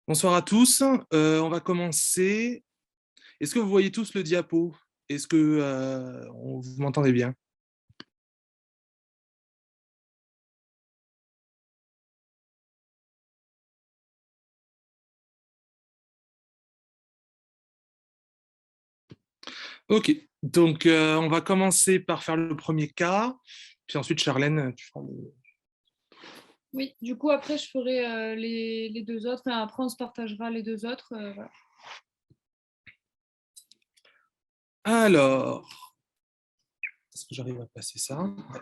Bonsoir à tous. On va commencer. Est-ce que vous voyez tous le diapo? Est-ce que vous m'entendez bien? Ok. Donc, on va commencer par faire le premier cas. Puis ensuite, Charlène, tu feras Oui, du coup, après, je ferai les deux autres. Enfin, après, on se partagera les deux autres. Voilà. Alors, est-ce que j'arrive à passer ça? Ouais.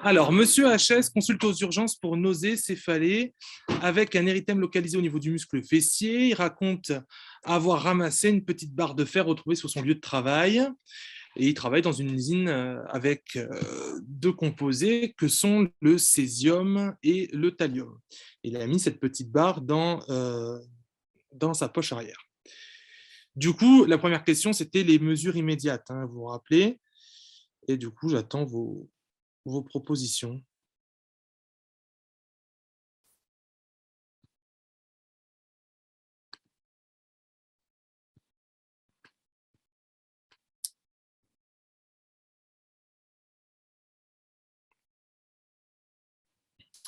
Alors, Monsieur HS consulte aux urgences pour nausées, céphalées, avec un érythème localisé au niveau du muscle fessier. Il raconte avoir ramassé une petite barre de fer retrouvée sur son lieu de travail. Et il travaille dans une usine avec deux composés que sont le césium et le thallium. Il a mis cette petite barre dans sa poche arrière. Du coup, la première question, c'était les mesures immédiates, hein, vous vous rappelez. Et du coup, j'attends vos propositions.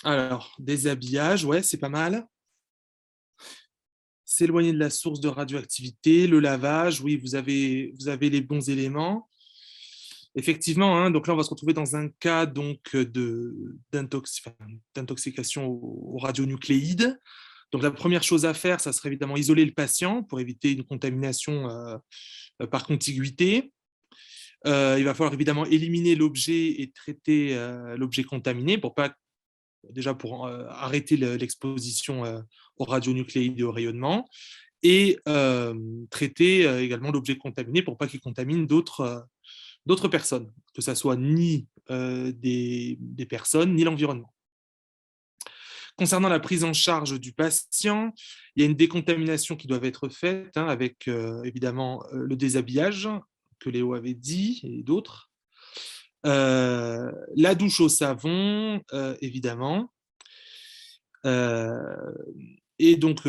Alors, déshabillage, ouais, c'est pas mal. S'éloigner de la source de radioactivité, le lavage, oui, vous avez les bons éléments. Effectivement, hein, donc là, on va se retrouver dans un cas donc d'intoxication aux radionucléides. Donc la première chose à faire, ça serait évidemment isoler le patient pour éviter une contamination par contiguïté. Il va falloir évidemment éliminer l'objet et traiter l'objet contaminé pour pas déjà pour arrêter l'exposition aux radionucléides et au rayonnement et traiter également l'objet contaminé pour pas qu'il contamine d'autres personnes, que ce soit ni des personnes, ni l'environnement. Concernant la prise en charge du patient, il y a une décontamination qui doit être faite hein, avec évidemment le déshabillage que Léo avait dit et d'autres. La douche au savon, évidemment. Euh, et donc,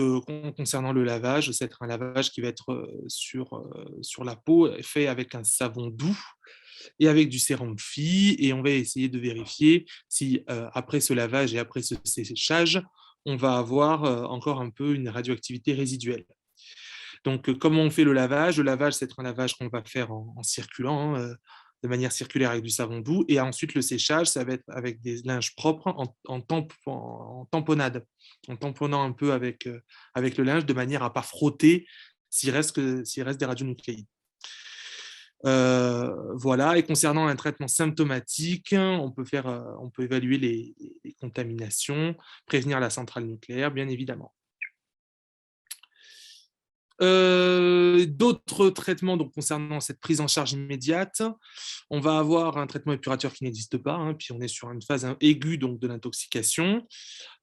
concernant le lavage, c'est un lavage qui va être sur la peau, fait avec un savon doux et avec du sérum phi. Et on va essayer de vérifier si, après ce lavage et après ce séchage, on va avoir encore un peu une radioactivité résiduelle. Donc, comment on fait le lavage? Le lavage, c'est un lavage qu'on va faire en circulant, hein, de manière circulaire avec du savon doux. Et ensuite, le séchage, ça va être avec des linges propres en tamponnade, en tamponnant un peu avec le linge de manière à ne pas frotter s'il reste des radionucléides. Voilà. Et concernant un traitement symptomatique, on peut évaluer les contaminations, prévenir la centrale nucléaire, bien évidemment. D'autres traitements donc, concernant cette prise en charge immédiate, on va avoir un traitement épurateur qui n'existe pas, hein, puis on est sur une phase aiguë donc, de l'intoxication.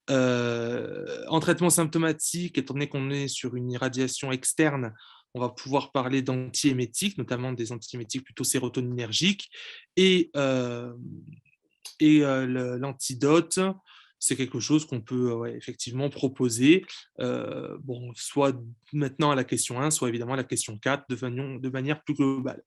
En traitement symptomatique, étant donné qu'on est sur une irradiation externe, on va pouvoir parler d'antiémétiques, notamment des antiémétiques plutôt sérotoninergiques. Et l'antidote, c'est quelque chose qu'on peut ouais, effectivement proposer, bon, soit maintenant à la question 1, soit évidemment à la question 4, de manière plus globale.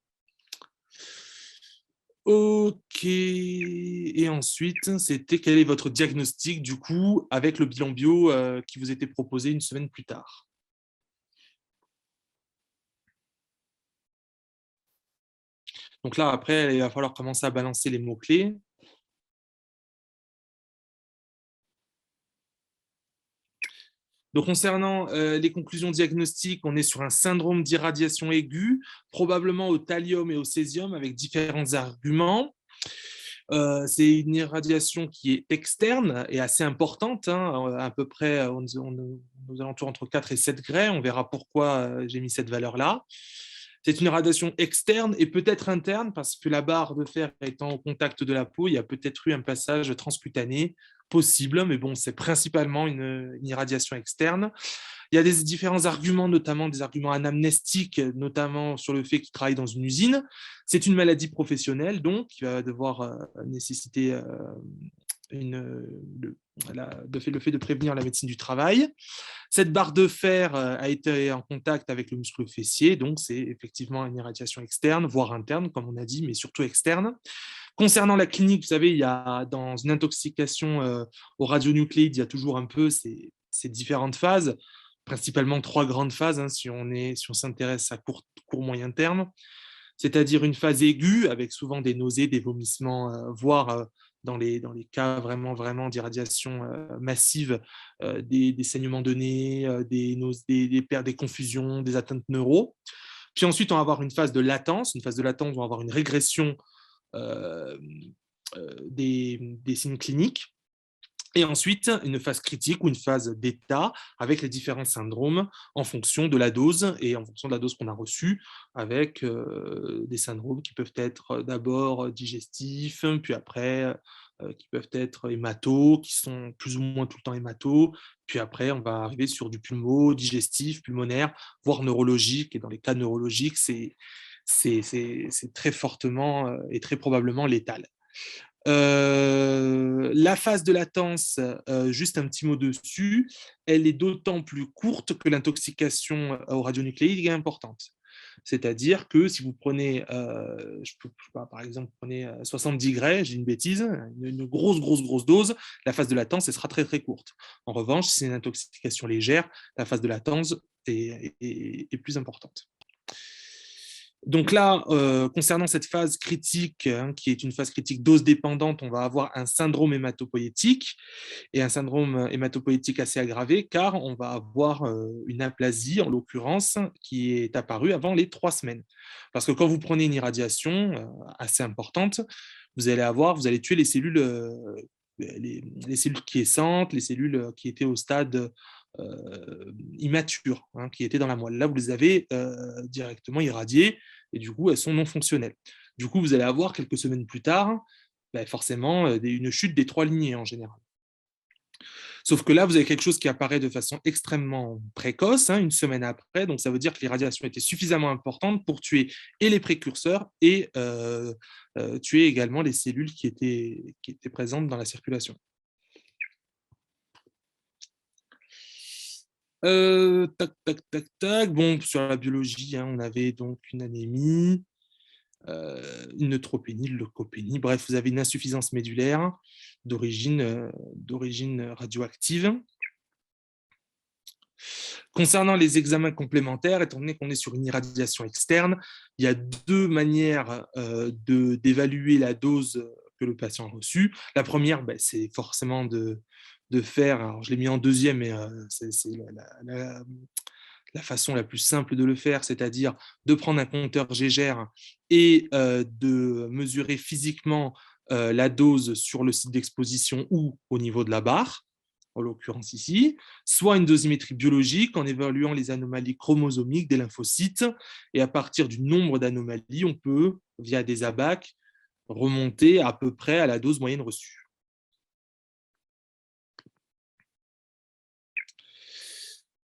Ok, et ensuite, c'était quel est votre diagnostic du coup avec le bilan bio qui vous était proposé une semaine plus tard? Donc là, après, il va falloir commencer à balancer les mots-clés. Donc, concernant les conclusions diagnostiques, on est sur un syndrome d'irradiation aiguë, probablement au thallium et au césium, avec différents arguments. C'est une irradiation qui est externe et assez importante, hein, à peu près aux alentours entre 4 et 7 gray. On verra pourquoi j'ai mis cette valeur-là. C'est une irradiation externe et peut-être interne parce que la barre de fer étant au contact de la peau, il y a peut-être eu un passage transcutané possible, mais bon, c'est principalement une irradiation externe. Il y a des différents arguments, notamment des arguments anamnestiques, notamment sur le fait qu'il travaille dans une usine. C'est une maladie professionnelle, donc, qui va devoir nécessiter le fait de prévenir la médecine du travail. Cette barre de fer a été en contact avec le muscle fessier, donc c'est effectivement une irradiation externe, voire interne, comme on a dit, mais surtout externe. Concernant la clinique, vous savez, il y a dans une intoxication aux radionucléides, il y a toujours un peu ces différentes phases, principalement 3 grandes phases, hein, si on s'intéresse à court, moyen terme, c'est-à-dire une phase aiguë avec souvent des nausées, des vomissements, voire dans les cas vraiment d'irradiation massive, des saignements de nez, des confusions, des atteintes neuro. Puis ensuite, on va avoir une phase de latence. Une phase de latence, on va avoir une régression des signes cliniques. Et ensuite, une phase critique ou une phase d'état avec les différents syndromes en fonction de la dose et en fonction de la dose qu'on a reçue, avec des syndromes qui peuvent être d'abord digestifs, puis après qui peuvent être hémato, qui sont plus ou moins tout le temps hémato, puis après on va arriver sur du pulmo, digestif, pulmonaire, voire neurologique, et dans les cas neurologiques, c'est très fortement et très probablement létal. La phase de latence, juste un petit mot dessus, elle est d'autant plus courte que l'intoxication aux radionucléides est importante. C'est-à-dire que si vous prenez, je sais pas, par exemple, vous prenez 70 Gray, j'ai une bêtise, une grosse dose, la phase de latence, elle sera très très courte. En revanche, si c'est une intoxication légère, la phase de latence est plus importante. Donc là, concernant cette phase critique, hein, qui est une phase critique dose dépendante, on va avoir un syndrome hématopoïétique et un syndrome hématopoïétique assez aggravé, car on va avoir une aplasie, en l'occurrence, qui est apparue avant les 3 semaines. Parce que quand vous prenez une irradiation assez importante, vous allez tuer les cellules, les cellules quiescentes, les cellules qui étaient au stade immatures, hein, qui étaient dans la moelle. Là, vous les avez directement irradiées et du coup, elles sont non fonctionnelles. Du coup, vous allez avoir quelques semaines plus tard, forcément, une chute des 3 lignées en général. Sauf que là, vous avez quelque chose qui apparaît de façon extrêmement précoce, hein, une semaine après, donc ça veut dire que l'irradiation était suffisamment importante pour tuer et les précurseurs et tuer également les cellules qui étaient présentes dans la circulation. Tac. Bon, sur la biologie, hein, on avait donc une anémie, une neutropénie, une leucopénie. Bref, vous avez une insuffisance médulaire d'origine radioactive. Concernant les examens complémentaires, étant donné qu'on est sur une irradiation externe, il y a 2 manières d'évaluer la dose que le patient a reçue. La première, c'est forcément de faire, alors je l'ai mis en deuxième, mais c'est la façon la plus simple de le faire, c'est-à-dire de prendre un compteur Gégère et de mesurer physiquement la dose sur le site d'exposition ou au niveau de la barre, en l'occurrence ici, soit une dosimétrie biologique en évaluant les anomalies chromosomiques des lymphocytes, et à partir du nombre d'anomalies, on peut, via des ABAC, remonter à peu près à la dose moyenne reçue.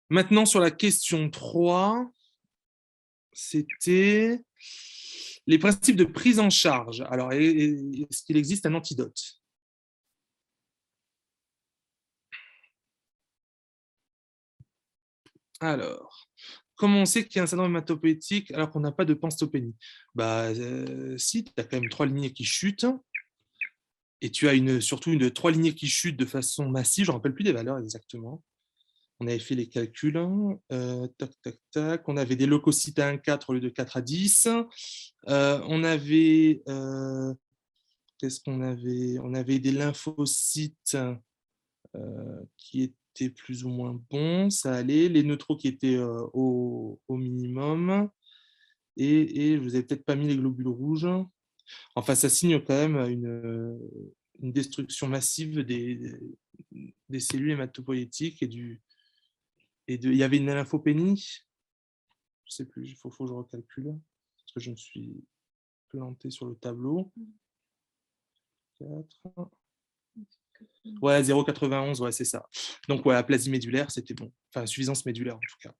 Maintenant, sur la question 3, c'était les principes de prise en charge. Alors, est-ce qu'il existe un antidote ? Alors, comment on sait qu'il y a un syndrome hématopoïétique alors qu'on n'a pas de panstopénie ? Si, tu as quand même 3 lignées qui chutent, et tu as surtout 3 lignées qui chutent de façon massive, je ne me rappelle plus des valeurs exactement. On avait fait les calculs, on avait des leucocytes à 1,4 au lieu de 4 à 10. On avait, qu'est-ce qu'on avait ? On avait des lymphocytes qui étaient plus ou moins bons, ça allait. Les neutraux qui étaient au minimum. Et je vous avais peut-être pas mis les globules rouges. Enfin, ça signe quand même une destruction massive des cellules hématopoïétiques il y avait une lymphopénie. Je ne sais plus, il faut que je recalcule, parce que je me suis planté sur le tableau. 4. Ouais, 0,91, ouais, c'est ça. Donc, ouais, aplasie médulaire, c'était bon. Enfin, insuffisance médulaire, en tout cas.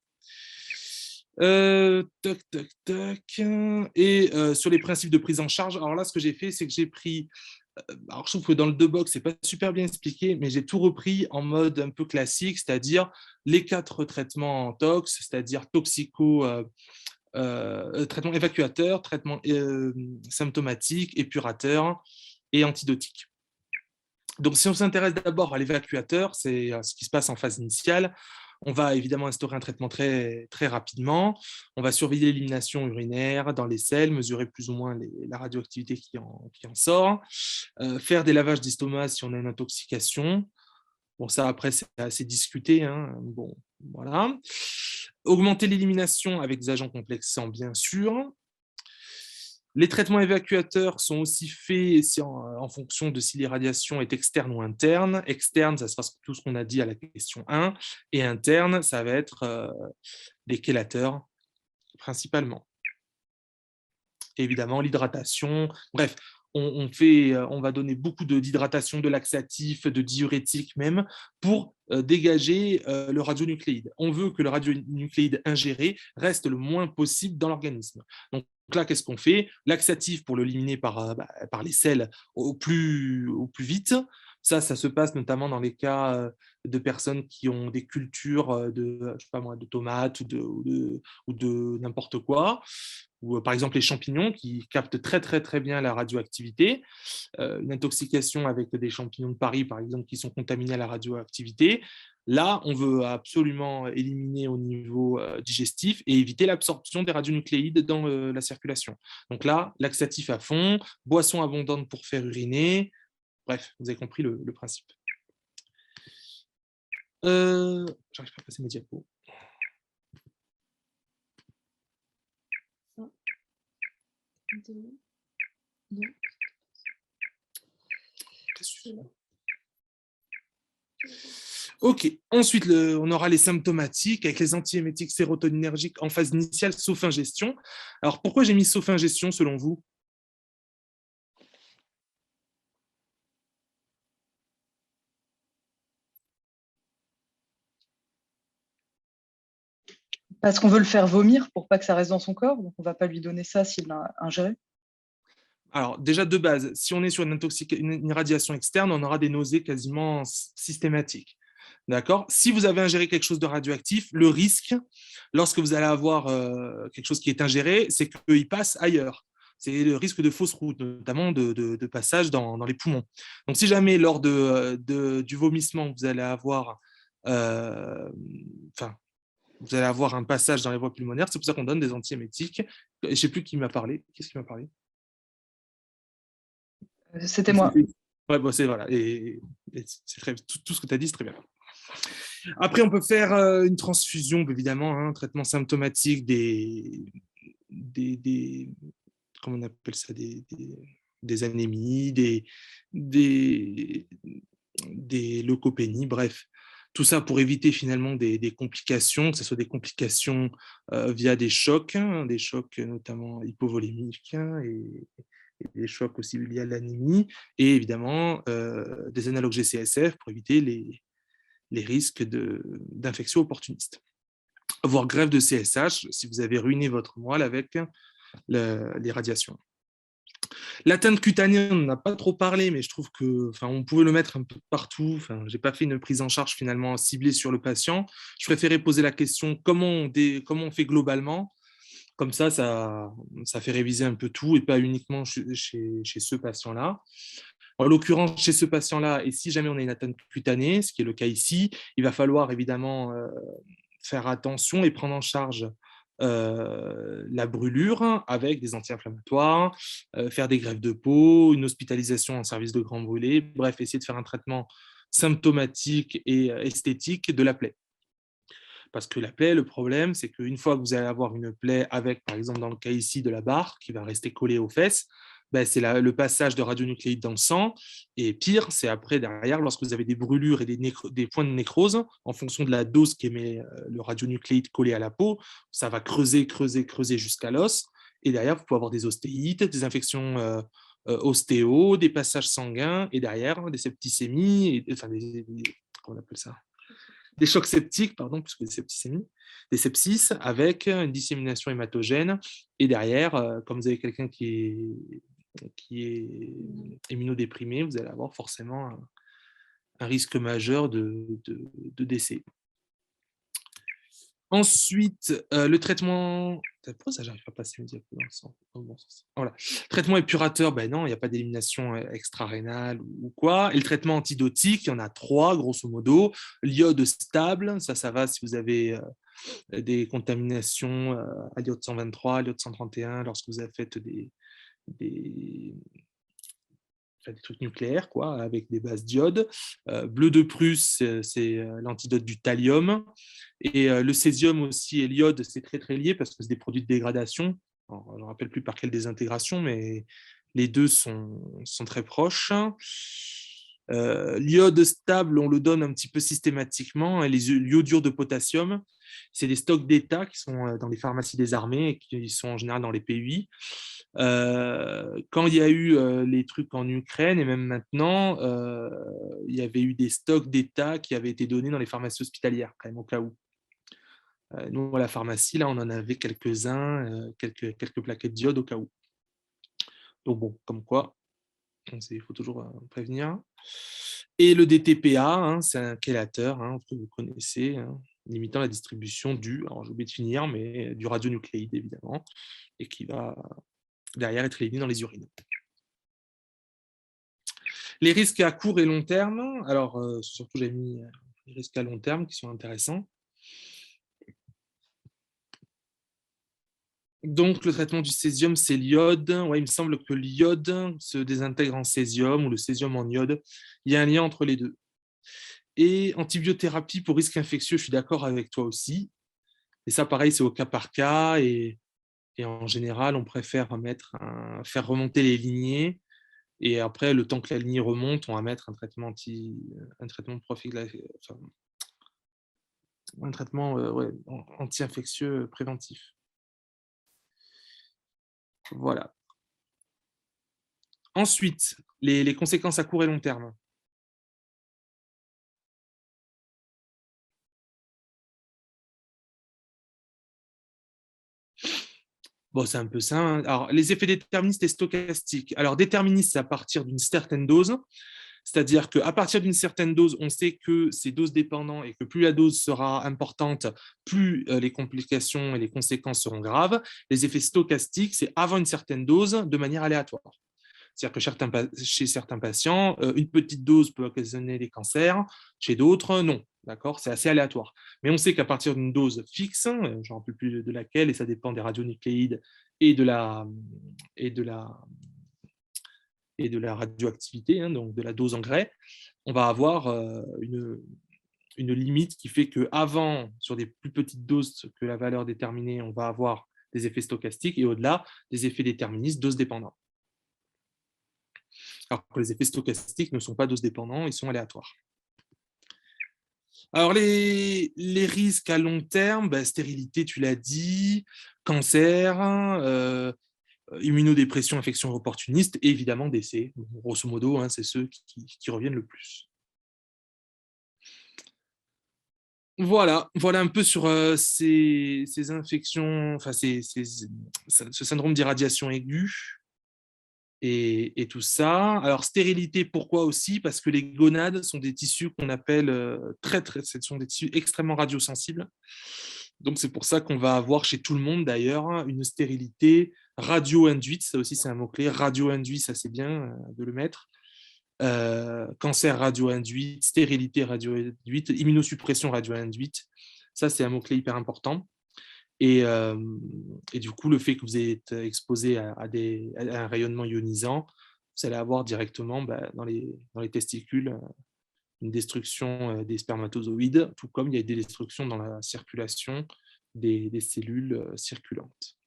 Tac. Et sur les principes de prise en charge, alors là, ce que j'ai fait, c'est que j'ai pris Alors, je trouve que dans le deux-box, ce n'est pas super bien expliqué, mais j'ai tout repris en mode un peu classique, c'est-à-dire les 4 traitements en tox, c'est-à-dire traitement évacuateur, traitement symptomatique, épurateur et antidotique. Donc, si on s'intéresse d'abord à l'évacuateur, c'est ce qui se passe en phase initiale. On va évidemment instaurer un traitement très, très rapidement. On va surveiller l'élimination urinaire dans les selles, mesurer plus ou moins la radioactivité qui en sort, faire des lavages d'estomac si on a une intoxication. Bon, ça, après, c'est assez discuté, hein. Bon, voilà. Augmenter l'élimination avec des agents complexants, bien sûr. Les traitements évacuateurs sont aussi faits en fonction de si l'irradiation est externe ou interne. Externe, ça sera tout ce qu'on a dit à la question 1. Et interne, ça va être les chélateurs, principalement. Et évidemment, l'hydratation. Bref, on va donner beaucoup d'hydratation, de laxatifs, de diurétiques même, pour dégager le radionucléide. On veut que le radionucléide ingéré reste le moins possible dans l'organisme. Donc là, qu'est-ce qu'on fait? Laxatif pour l'éliminer par les selles au plus vite. Ça se passe notamment dans les cas de personnes qui ont des cultures je sais pas moi, de tomates ou de n'importe quoi, ou par exemple les champignons qui captent très très très bien la radioactivité. Une intoxication avec des champignons de Paris, par exemple, qui sont contaminés à la radioactivité. Là, on veut absolument éliminer au niveau digestif et éviter l'absorption des radionucléides dans la circulation. Donc là, laxatif à fond, boisson abondante pour faire uriner. Bref, vous avez compris le principe. J'arrive pas à passer mes diapos. Ok, ensuite on aura les symptomatiques avec les antiémétiques sérotoninergiques en phase initiale sauf ingestion. Alors pourquoi j'ai mis sauf ingestion selon vous? Parce qu'on veut le faire vomir pour pas que ça reste dans son corps, donc on va pas lui donner ça s'il l'a ingéré. Alors déjà de base, si on est sur une irradiation externe, on aura des nausées quasiment systématiques. D'accord? Si vous avez ingéré quelque chose de radioactif, le risque, lorsque vous allez avoir quelque chose qui est ingéré, c'est qu'il passe ailleurs. C'est le risque de fausse route, notamment de passage dans les poumons. Donc, si jamais lors du vomissement, vous allez avoir, vous allez avoir un passage dans les voies pulmonaires, c'est pour ça qu'on donne des antiémétiques. Je ne sais plus qui m'a parlé. Qu'est-ce qui m'a parlé? C'était moi. Ouais, bon, voilà. Et c'est tout ce que tu as dit, c'est très bien. Après, on peut faire une transfusion, évidemment, un traitement symptomatique comment on appelle ça, des anémies, des leucopénies, bref. Tout ça pour éviter finalement des complications, que ce soit des complications via des chocs notamment hypovolémiques et des chocs aussi liés à l'anémie, et évidemment des analogues GCSF pour éviter les risques d'infection opportuniste. Voire greffe de CSH si vous avez ruiné votre moelle avec les radiations. L'atteinte cutanée, on n'en a pas trop parlé, mais je trouve qu'on pouvait le mettre un peu partout. Je n'ai pas fait une prise en charge finalement ciblée sur le patient. Je préférais poser la question comment on fait globalement. Comme ça fait réviser un peu tout et pas uniquement chez ce patient-là. En l'occurrence, chez ce patient-là, et si jamais on a une atteinte cutanée, ce qui est le cas ici, il va falloir évidemment faire attention et prendre en charge la brûlure avec des anti-inflammatoires, faire des greffes de peau, une hospitalisation en service de grand brûlé, bref, essayer de faire un traitement symptomatique et esthétique de la plaie. Parce que la plaie, le problème, c'est qu'une fois que vous allez avoir une plaie avec, par exemple, dans le cas ici de la barre, qui va rester collée aux fesses, c'est le passage de radionucléides dans le sang. Et pire, c'est après, derrière, lorsque vous avez des brûlures et des points de nécrose, en fonction de la dose qu'émet le radionucléide collé à la peau, ça va creuser jusqu'à l'os. Et derrière, vous pouvez avoir des ostéites, des infections ostéo, des passages sanguins, et derrière, des septicémies, comment on appelle ça, des chocs septiques, pardon, plus que des septicémies, des sepsis avec une dissémination hématogène. Et derrière, comme vous avez quelqu'un qui est qui est immunodéprimé, vous allez avoir forcément un risque majeur de décès. Ensuite, le traitement... Pourquoi ça, j'arrive pas à passer le diapo dans le sens, dans le bon sens. Voilà. Traitement épurateur, ben non, il n'y a pas d'élimination extra-rénale ou quoi. Et le traitement antidotique, il y en a 3, grosso modo. L'iode stable, ça va si vous avez des contaminations à l'iode 123, l'iode 131, lorsque vous avez fait des trucs nucléaires, quoi, avec des bases d'iode. Bleu de Prusse, c'est l'antidote du thallium. Et le césium aussi et l'iode, c'est très, très lié parce que c'est des produits de dégradation. Alors, je ne me rappelle plus par quelle désintégration, mais les deux sont très proches. L'iode stable, on le donne un petit peu systématiquement. Et les iodures de potassium, c'est des stocks d'État qui sont dans les pharmacies des armées et qui sont en général dans les PUI. Quand il y a eu les trucs en Ukraine et même maintenant, il y avait eu des stocks d'État qui avaient été donnés dans les pharmacies hospitalières, quand même, au cas où. Nous, à la pharmacie, là, on en avait quelques-uns, quelques plaquettes d'iode au cas où. Donc bon, comme quoi, il faut toujours prévenir. Et le DTPA, hein, c'est un chélateur, hein, que vous connaissez, hein, limitant la distribution alors j'ai oublié de finir, mais du radionucléide, évidemment, et qui va derrière être éliminé dans les urines. Les risques à court et long terme, alors surtout j'ai mis les risques à long terme qui sont intéressants. Donc le traitement du césium, c'est l'iode. Ouais, il me semble que l'iode se désintègre en césium ou le césium en iode. Il y a un lien entre les deux. Et antibiothérapie pour risque infectieux, je suis d'accord avec toi aussi. Et ça, pareil, c'est au cas par cas. Et en général, on préfère faire remonter les lignées. Et après, le temps que la lignée remonte, on va mettre un traitement anti-infectieux préventif. Voilà. Ensuite, les conséquences à court et long terme. Bon, c'est un peu ça, hein. Alors, les effets déterministes et stochastiques. Alors, déterministes, c'est à partir d'une certaine dose. C'est-à-dire qu'à partir d'une certaine dose, on sait que c'est dose dépendant et que plus la dose sera importante, plus les complications et les conséquences seront graves. Les effets stochastiques, c'est avant une certaine dose de manière aléatoire. C'est-à-dire que chez certains patients, une petite dose peut occasionner des cancers, chez d'autres, non. D'accord, c'est assez aléatoire. Mais on sait qu'à partir d'une dose fixe, je ne me rappelle plus de laquelle, et ça dépend des radionucléides et de la radioactivité, hein, donc de la dose en grès, on va avoir une limite qui fait qu'avant, sur des plus petites doses que la valeur déterminée, on va avoir des effets stochastiques et au-delà, des effets déterministes, dose dépendants. Alors que les effets stochastiques ne sont pas dose dépendants, ils sont aléatoires. Alors, les risques à long terme, stérilité, tu l'as dit, cancer, immunodépression, infection opportuniste et évidemment décès. Grosso modo, hein, c'est ceux qui reviennent le plus. Voilà un peu sur ces infections, enfin ce syndrome d'irradiation aiguë et tout ça. Alors stérilité, pourquoi aussi? Parce que les gonades sont des tissus qu'on appelle ce sont des tissus extrêmement radiosensibles. Donc c'est pour ça qu'on va avoir chez tout le monde d'ailleurs une stérilité radio-induite. Ça aussi c'est un mot-clé. Radio-induit, ça c'est bien de le mettre. Cancer radio-induite, stérilité radio-induite, immunosuppression radio-induite. Ça, c'est un mot-clé hyper important. Et du coup, le fait que vous êtes exposé à un rayonnement ionisant, vous allez avoir directement dans les testicules une destruction des spermatozoïdes, tout comme il y a des destructions dans la circulation des cellules circulantes.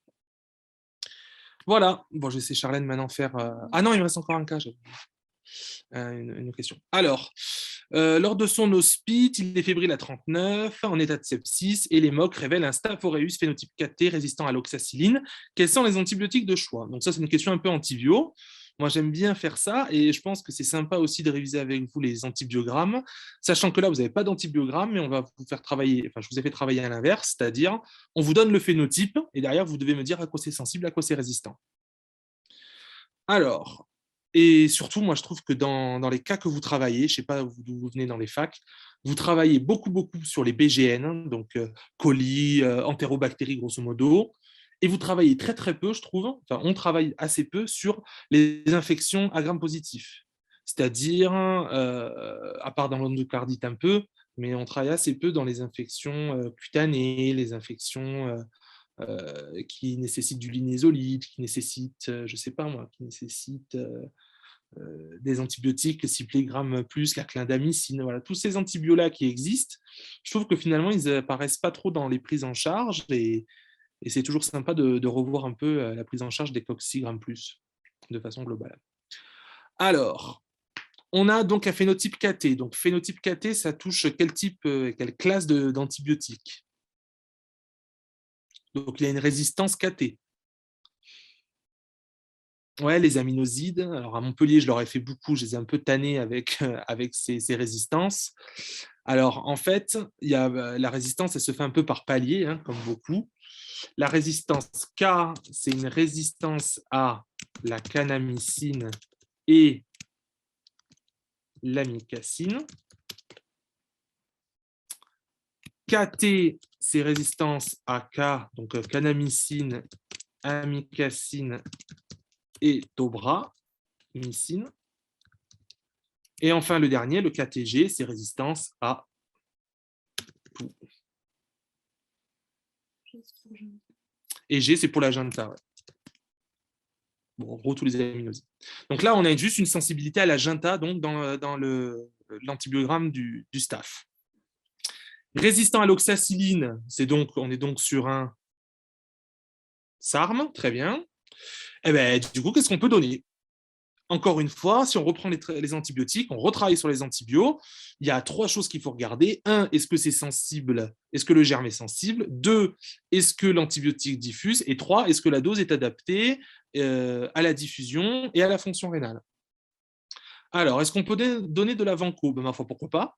Voilà. Bon, je laisser Charlène maintenant faire... Ah non, il me reste encore un cas. Une question. Alors, lors de son hospite, il est fébrile à 39, en état de sepsis, et les MOC révèlent un Staph aureus phénotype 4T résistant à l'oxacilline. Quels sont les antibiotiques de choix? Donc ça, c'est une question un peu antibio. Moi, j'aime bien faire ça, et je pense que c'est sympa aussi de réviser avec vous les antibiogrammes, sachant que là, vous n'avez pas d'antibiogramme, mais on va vous faire travailler, enfin, je vous ai fait travailler à l'inverse, c'est-à-dire, on vous donne le phénotype, et derrière, vous devez me dire à quoi c'est sensible, à quoi c'est résistant. Alors, et surtout, moi, je trouve que dans les cas que vous travaillez, je ne sais pas d'où vous venez dans les facs, vous travaillez beaucoup, beaucoup sur les BGN, hein, donc colis, entérobactéries, grosso modo, et vous travaillez très, très peu, je trouve, enfin, on travaille assez peu sur les infections à gram positif. C'est-à-dire, à part dans l'endocardite un peu, mais on travaille assez peu dans les infections cutanées, les infections qui nécessitent du linésolide, qui nécessitent, je ne sais pas moi, qui nécessitent des antibiotiques, cyclégramme plus, la clindamycine, voilà, tous ces antibiotiques-là qui existent, je trouve que finalement, ils n'apparaissent pas trop dans les prises en charge et c'est toujours sympa de revoir un peu la prise en charge des coccygram plus de façon globale. Alors, on a donc un phénotype KT. Donc, phénotype KT, ça touche quel type, quelle classe d'antibiotiques? Donc, il y a une résistance KT. Ouais, les aminosides. Alors, à Montpellier, je leur ai fait beaucoup. Je les ai un peu tannés avec, avec ces résistances. Alors, en fait, il y a, la résistance, elle se fait un peu par palier, hein, comme beaucoup. La résistance K, c'est une résistance à la kanamycine et l'amicacine. KT, c'est résistance à K, donc kanamycine, amicacine et tobramycine. Et enfin, le dernier, le KTG, c'est résistance à tout. Et G, c'est pour la Janta. Ouais. Bon, en gros, tous les aminosides. Donc là, on a juste une sensibilité à la Janta donc dans l'antibiogramme du staph. Résistant à l'oxacilline, on est donc sur un SARM, très bien. Et bien, du coup, qu'est-ce qu'on peut donner? Encore une fois, si on reprend les antibiotiques, on retravaille sur les antibiotiques, il y a 3 choses qu'il faut regarder. 1, est-ce que c'est sensible? Est-ce que le germe est sensible? 2, est-ce que l'antibiotique diffuse? Et 3, est-ce que la dose est adaptée à la diffusion et à la fonction rénale? Alors, est-ce qu'on peut donner de la vanco? Ben, ma foi, pourquoi pas?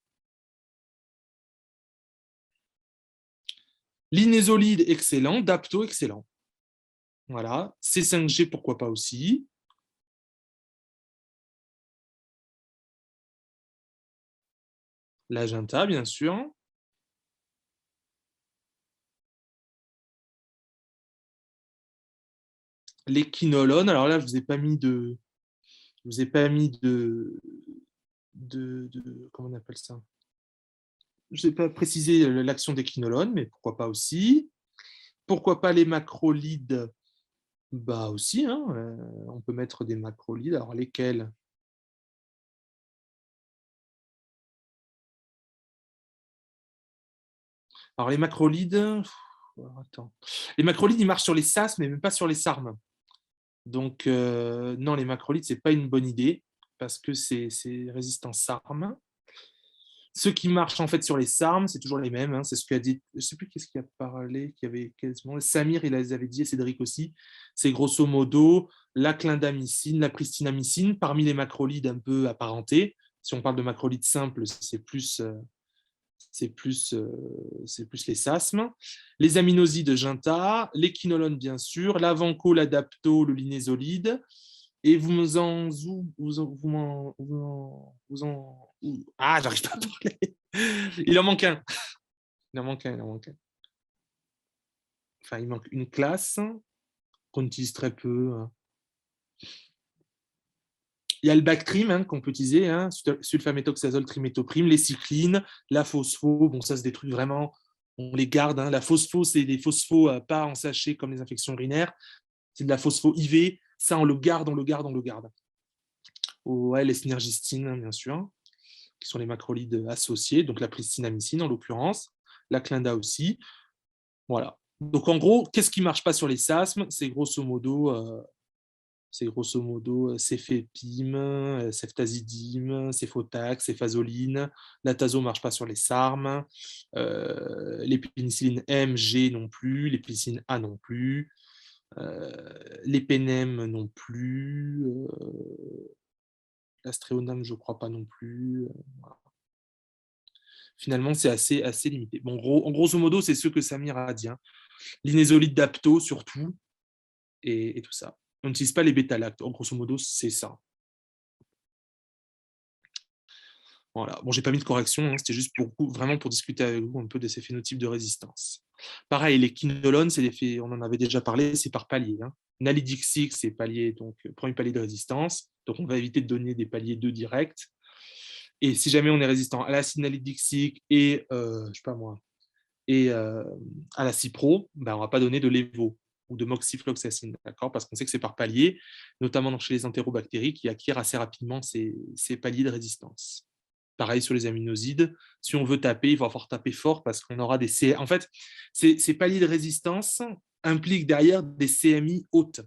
Linésolide, excellent. Dapto, excellent. Voilà. C5G, pourquoi pas aussi? L'Agenta, bien sûr. Les quinolones, alors là, je ne vous ai pas mis de. Je vous ai pas mis comment on appelle ça? Je n'ai pas précisé l'action des quinolones, mais pourquoi pas aussi. Pourquoi pas les macrolides? Bah aussi, hein, on peut mettre des macrolides. Alors lesquels? Alors les macrolides, attends. Les macrolides, ils marchent sur les SAS, mais même pas sur les SARM. Donc non, les macrolides, c'est pas une bonne idée parce que c'est résistant SARM. Ceux qui marchent en fait sur les SARM, c'est toujours les mêmes. Hein, c'est ce qu'a dit, je ne sais plus qu'est-ce qui a parlé, qui avait quasiment. Samir, il les avait dit, et Cédric aussi. C'est grosso modo la clindamycine, la pristinamycine, parmi les macrolides un peu apparentés. Si on parle de macrolides simples, c'est plus, les SASM. Les aminosides Ginta, les quinolones bien sûr, la vanco, l'adapto, le linésolide. Et ah, j'arrive pas à parler. Il en manque un. Il en manque un. Enfin, il manque une classe qu'on utilise très peu. Il y a le Bactrim hein, qu'on peut utiliser, hein, sulfaméthoxazole, trimétoprime, les cyclines, la phospho. Bon, ça, c'est des trucs vraiment, on les garde. Hein. La phospho, c'est des phosphos pas en sachet comme les infections urinaires. C'est de la phospho IV. Ça, on le garde. Ouais, les synergistines, hein, bien sûr, qui sont les macrolides associés, donc la pristinamycine en l'occurrence, la clinda aussi. Voilà. Donc en gros, qu'est-ce qui ne marche pas sur les SASM? C'est grosso modo céphépime, ceftazidime, céphotax, céphazoline. La tazo ne marche pas sur les SARM. Les pénicillines M, G non plus. Les pénicillines A non plus. Les pénèmes non plus. L'astréonam, je ne crois pas non plus. Voilà. Finalement, c'est assez limité. Bon, en grosso modo, c'est ce que Samir a dit. Hein. L'inésolide d'apto, surtout, et tout ça. On n'utilise pas les bêta-lactes. En grosso modo, c'est ça. Voilà. Bon, j'ai pas mis de correction, hein, c'était juste vraiment pour discuter avec vous un peu de ces phénotypes de résistance. Pareil, les quinolones, on en avait déjà parlé, c'est par palier. Hein. Nalidixique, c'est palier, donc premier palier de résistance. Donc on va éviter de donner des paliers 2 directs. Et si jamais on est résistant à l'acide nalidixique et je sais pas moi, et à la cipro, ben, on ne va pas donner de lévo ou de moxifloxacine, d'accord, parce qu'on sait que c'est par palier, notamment chez les entérobactéries qui acquièrent assez rapidement ces paliers de résistance. Pareil sur les aminosides. Si on veut taper, il va falloir taper fort parce qu'on aura des CMI. En fait, ces paliers de résistance impliquent derrière des CMI hautes.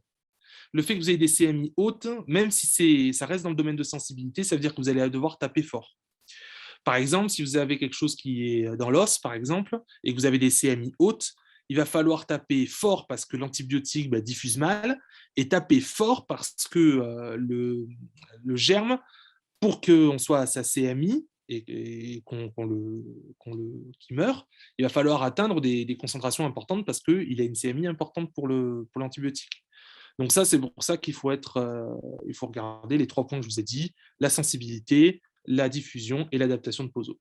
Le fait que vous ayez des CMI hautes, même si ça reste dans le domaine de sensibilité, ça veut dire que vous allez devoir taper fort. Par exemple, si vous avez quelque chose qui est dans l'os, par exemple, et que vous avez des CMI hautes, il va falloir taper fort parce que l'antibiotique diffuse mal, et taper fort parce que le germe, pour qu'on soit à sa CMI et qu'il meure, il va falloir atteindre des concentrations importantes parce qu'il a une CMI importante pour l'antibiotique. Donc ça, c'est pour ça qu'il faut regarder les 3 points que je vous ai dit, la sensibilité, la diffusion et l'adaptation de Pozo.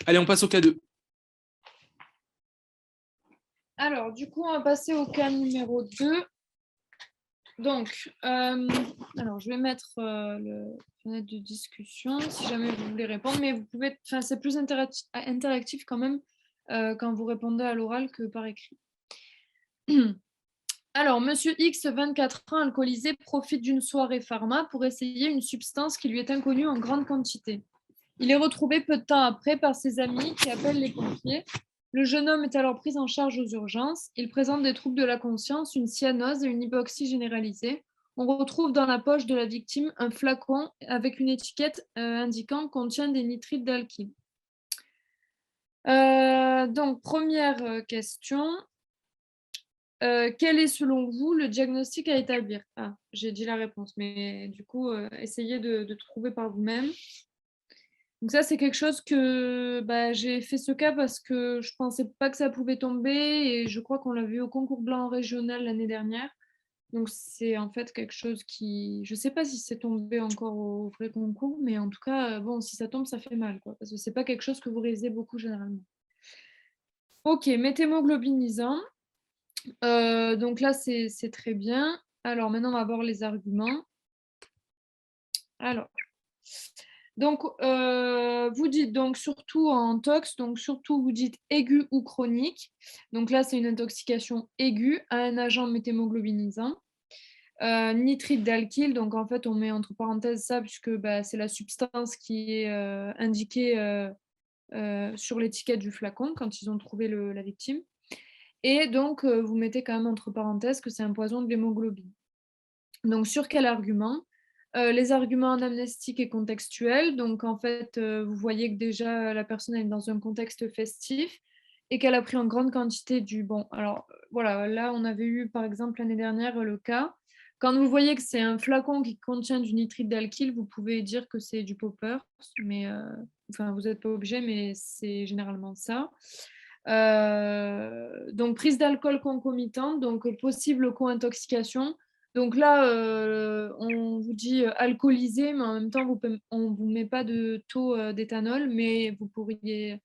Allez, on passe au cas 2. Alors, du coup, on va passer au cas numéro 2. Donc, alors je vais mettre le fenêtre de discussion si jamais vous voulez répondre, mais vous pouvez, c'est plus interactif quand même quand vous répondez à l'oral que par écrit. Alors, Monsieur X, 24 ans, alcoolisé, profite d'une soirée pharma pour essayer une substance qui lui est inconnue en grande quantité. Il est retrouvé peu de temps après par ses amis qui appellent les pompiers. Le jeune homme est alors pris en charge aux urgences. Il présente des troubles de la conscience, une cyanose et une hypoxie généralisée. On retrouve dans la poche de la victime un flacon avec une étiquette indiquant contient des nitrites d'alkyle. Donc, première question. Quel est selon vous le diagnostic à établir? Ah, j'ai dit la réponse, mais du coup, essayez de trouver par vous-même. Donc ça, c'est quelque chose que j'ai fait ce cas parce que je ne pensais pas que ça pouvait tomber et je crois qu'on l'a vu au concours blanc régional l'année dernière. Donc c'est en fait quelque chose qui, je ne sais pas si c'est tombé encore au vrai concours, mais en tout cas, bon, si ça tombe, ça fait mal, quoi, parce que ce n'est pas quelque chose que vous réalisez beaucoup généralement. Ok, méthémoglobinisant. Donc là, c'est très bien. Alors maintenant, on va voir les arguments. Alors, donc, vous dites donc surtout en tox, donc surtout vous dites aigu ou chronique. Donc là, c'est une intoxication aiguë à un agent méthémoglobinisant. Nitrite d'alkyle, donc en fait, on met entre parenthèses ça puisque c'est la substance qui est indiquée sur l'étiquette du flacon quand ils ont trouvé la victime. Et donc, vous mettez quand même entre parenthèses que c'est un poison de l'hémoglobine. Donc, sur quel argument? Les arguments anamnestiques et contextuels. Donc, en fait, vous voyez que déjà, la personne est dans un contexte festif et qu'elle a pris en grande quantité du bon. Alors, voilà, là, on avait eu, par exemple, l'année dernière, le cas. Quand vous voyez que c'est un flacon qui contient du nitrite d'alkyle, vous pouvez dire que c'est du poppers, mais enfin, vous n'êtes pas obligé, mais c'est généralement ça. Donc, prise d'alcool concomitante, donc possible co-intoxication. Donc là, on vous dit alcoolisé, mais en même temps, on ne vous met pas de taux d'éthanol, mais vous pourriez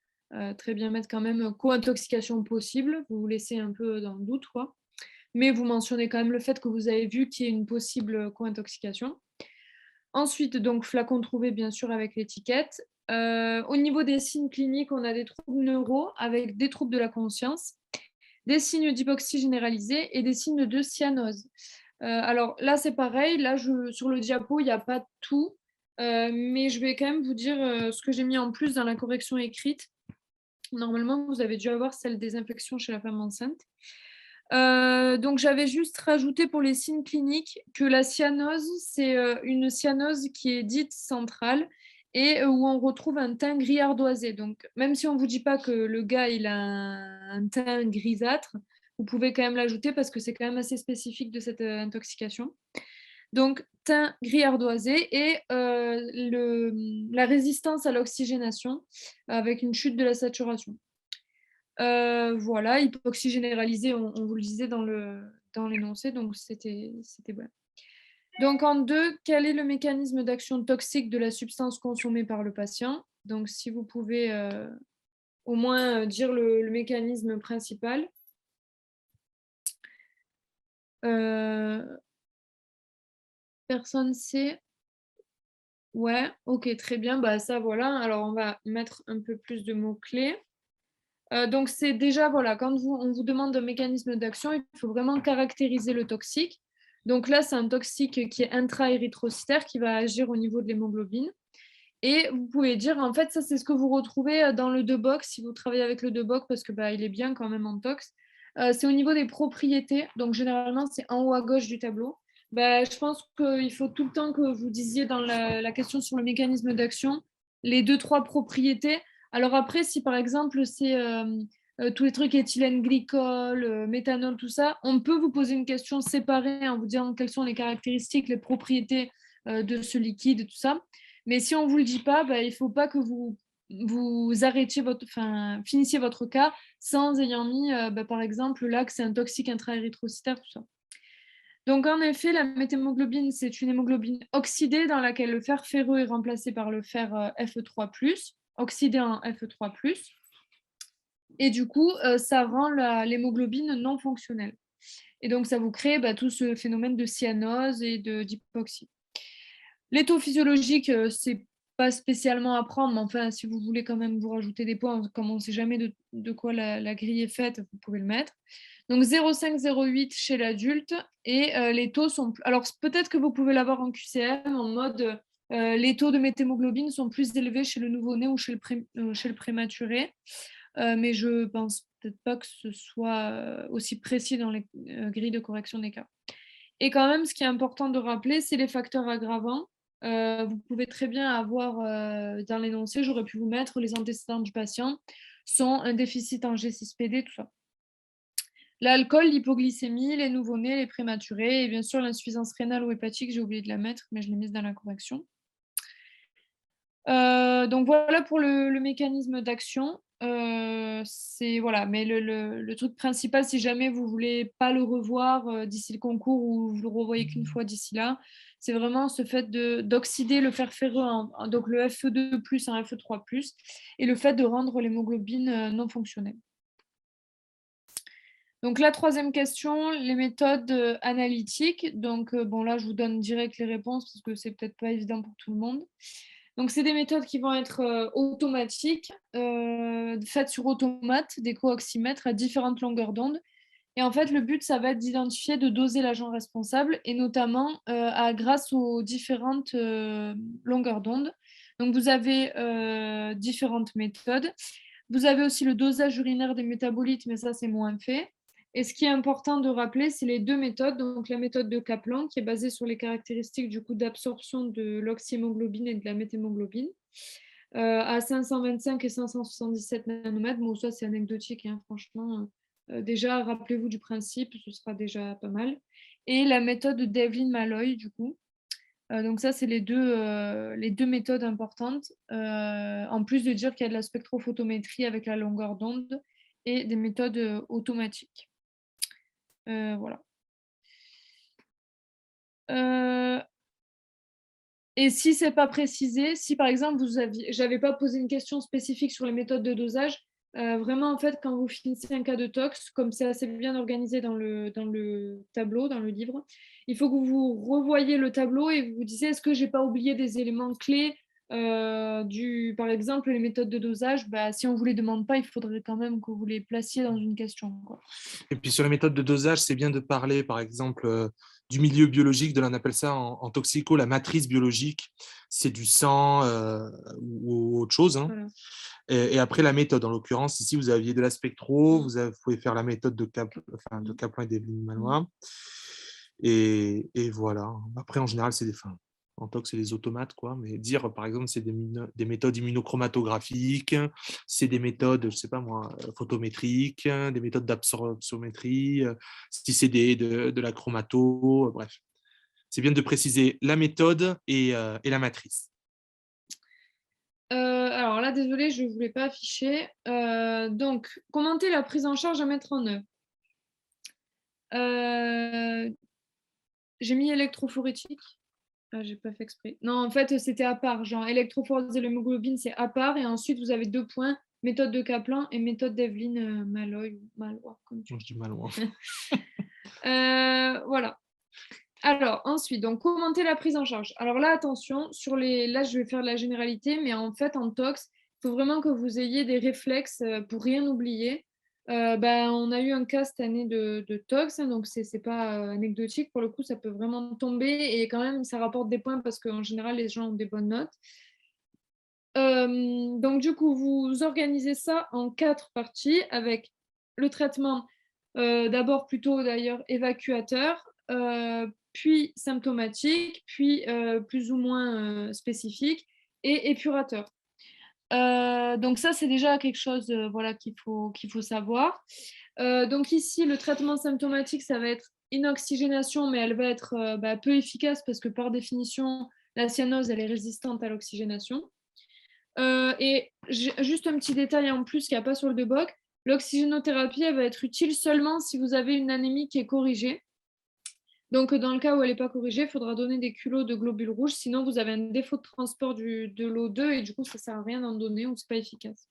très bien mettre quand même co-intoxication possible. Vous vous laissez un peu dans le doute, quoi. Mais vous mentionnez quand même le fait que vous avez vu qu'il y ait une possible co-intoxication. Ensuite, donc, flacon trouvé, bien sûr, avec l'étiquette. Au niveau des signes cliniques, on a des troubles neuro avec des troubles de la conscience, des signes d'hypoxie généralisée et des signes de cyanose. Alors là, c'est pareil. Là, sur le diapo, il n'y a pas tout. Mais je vais quand même vous dire ce que j'ai mis en plus dans la correction écrite. Normalement, vous avez dû avoir celle des infections chez la femme enceinte. Donc, j'avais juste rajouté pour les signes cliniques que la cyanose, c'est une cyanose qui est dite centrale et où on retrouve un teint gris ardoisé. Donc, même si on ne vous dit pas que le gars il a un teint grisâtre, vous pouvez quand même l'ajouter parce que c'est quand même assez spécifique de cette intoxication. Donc, teint gris ardoisé et la résistance à l'oxygénation avec une chute de la saturation. Voilà, hypoxie généralisée, on vous le disait dans dans l'énoncé, donc c'était bon. Donc en 2, quel est le mécanisme d'action toxique de la substance consommée par le patient? Donc si vous pouvez au moins dire le mécanisme principal. Personne sait. Ouais, ok, très bien. Bah, ça, voilà. Alors, on va mettre un peu plus de mots-clés. Donc, c'est déjà, voilà, quand on vous demande un mécanisme d'action, il faut vraiment caractériser le toxique. Donc là, c'est un toxique qui est intra-érythrocytaire qui va agir au niveau de l'hémoglobine. Et vous pouvez dire, en fait, ça, c'est ce que vous retrouvez dans le DEBOC, si vous travaillez avec le DEBOC, parce que il est bien quand même en tox. C'est au niveau des propriétés. Donc, généralement, c'est en haut à gauche du tableau. Je pense qu'il faut tout le temps que vous disiez dans la question sur le mécanisme d'action les 2-3 propriétés. Alors après, si par exemple, c'est tous les trucs éthylène glycol, méthanol, tout ça, on peut vous poser une question séparée en vous disant quelles sont les caractéristiques, les propriétés de ce liquide et tout ça. Mais si on ne vous le dit pas, il ne faut pas que vous arrêtiez finissiez votre cas sans ayant mis, par exemple, là que c'est un toxique intra-érythrocytaire, tout ça. Donc, en effet, la méthémoglobine, c'est une hémoglobine oxydée dans laquelle le fer ferreux est remplacé par le fer Fe3+, oxydé en Fe3+. Et du coup, ça rend l'hémoglobine non fonctionnelle. Et donc, ça vous crée tout ce phénomène de cyanose et d'hypoxie. Les taux physiologiques, c'est pas spécialement à prendre, mais enfin, si vous voulez quand même vous rajouter des points, comme on ne sait jamais de quoi la grille est faite, vous pouvez le mettre. Donc 0,5, 0,8 chez l'adulte, et les taux sont... Alors peut-être que vous pouvez l'avoir en QCM, en mode les taux de méthémoglobine sont plus élevés chez le nouveau-né ou chez le prématuré, mais je pense peut-être pas que ce soit aussi précis dans les grilles de correction des cas. Et quand même, ce qui est important de rappeler, c'est les facteurs aggravants. Vous pouvez très bien avoir dans l'énoncé, j'aurais pu vous mettre les antécédents du patient sont un déficit en G6PD, tout ça. L'alcool, l'hypoglycémie, les nouveau-nés, les prématurés et bien sûr l'insuffisance rénale ou hépatique, j'ai oublié de la mettre, mais je l'ai mise dans la correction. Donc voilà pour le mécanisme d'action. Voilà, mais le truc principal, si jamais vous voulez pas le revoir d'ici le concours ou vous le revoyez qu'une fois d'ici là, c'est vraiment ce fait d'oxyder le fer ferreux, donc le Fe2+ en Fe3+, et le fait de rendre l'hémoglobine non fonctionnelle. Donc la troisième question, les méthodes analytiques. Donc bon, là je vous donne direct les réponses parce que c'est peut-être pas évident pour tout le monde. Donc, c'est des méthodes qui vont être automatiques, faites sur automate, des co-oxymètres à différentes longueurs d'onde. Et en fait, le but, ça va être d'identifier, de doser l'agent responsable, et notamment grâce aux différentes longueurs d'onde. Donc, vous avez différentes méthodes. Vous avez aussi le dosage urinaire des métabolites, mais ça, c'est moins fait. Et ce qui est important de rappeler, c'est les deux méthodes. Donc, la méthode de Kaplan, qui est basée sur les caractéristiques du coup d'absorption de l'oxyhémoglobine et de la méthémoglobine, à 525 et 577 nanomètres. Bon, ça, c'est anecdotique, hein, franchement. Déjà, rappelez-vous du principe, ce sera déjà pas mal. Et la méthode de Devlin-Malloy, du coup. Donc ça, c'est les deux méthodes importantes, en plus de dire qu'il y a de la spectrophotométrie avec la longueur d'onde et des méthodes automatiques. Voilà. Et si c'est pas précisé, si par exemple j'avais pas posé une question spécifique sur les méthodes de dosage, vraiment en fait quand vous finissez un cas de tox, comme c'est assez bien organisé dans le tableau, dans le livre, il faut que vous revoyiez le tableau et vous vous disiez est-ce que j'ai pas oublié des éléments clés par exemple les méthodes de dosage, si on vous les demande pas, il faudrait quand même que vous les placiez dans une question, quoi. Et puis sur les méthodes de dosage, c'est bien de parler, par exemple, du milieu biologique, on appelle ça en toxico la matrice biologique, c'est du sang ou autre chose. Hein. Voilà. Et après, la méthode, en l'occurrence, ici, vous aviez de la spectro, vous pouvez faire la méthode de Kaplan et Devlin-Malloy. Et voilà. Après, en général, c'est des fins. En tox, c'est des automates, quoi. Mais dire, par exemple, c'est des méthodes immunochromatographiques, c'est des méthodes, je sais pas moi, photométriques, des méthodes d'absorptiométrie, si c'est de la chromato, bref. C'est bien de préciser la méthode et la matrice. Alors là, désolée, je ne voulais pas afficher. Donc, commenter la prise en charge à mettre en œuvre. J'ai mis électrophorétique. Ah, j'ai pas fait exprès. Non, en fait, c'était à part. Genre, électrophorèse de l'hémoglobine, c'est à part. Et ensuite, vous avez 2 points, méthode de Kaplan et méthode d'Evelyn Malloy ou Malloy, comme tu Je dis mal loin. voilà. Alors, ensuite, donc, commenter la prise en charge. Alors là, attention, là, je vais faire de la généralité, mais en fait, en tox, il faut vraiment que vous ayez des réflexes pour rien oublier. On a eu un cas cette année de tox, hein, donc c'est pas anecdotique. Pour le coup, ça peut vraiment tomber et quand même, ça rapporte des points parce qu'en général, les gens ont des bonnes notes. Donc, du coup, vous organisez ça en 4 parties avec le traitement, d'abord plutôt d'ailleurs évacuateur, puis symptomatique, puis plus ou moins spécifique et épurateur. Donc ça, c'est déjà quelque chose voilà, qu'il faut savoir. Donc ici, le traitement symptomatique, ça va être inoxygénation, mais elle va être peu efficace parce que par définition, la cyanose, elle est résistante à l'oxygénation. Et juste un petit détail en plus qu'il n'y a pas sur le DEBOC, l'oxygénothérapie, elle va être utile seulement si vous avez une anémie qui est corrigée. Donc, dans le cas où elle n'est pas corrigée, il faudra donner des culots de globules rouges, sinon vous avez un défaut de transport de l'O2 et du coup, ça ne sert à rien d'en donner ou ce n'est pas efficace.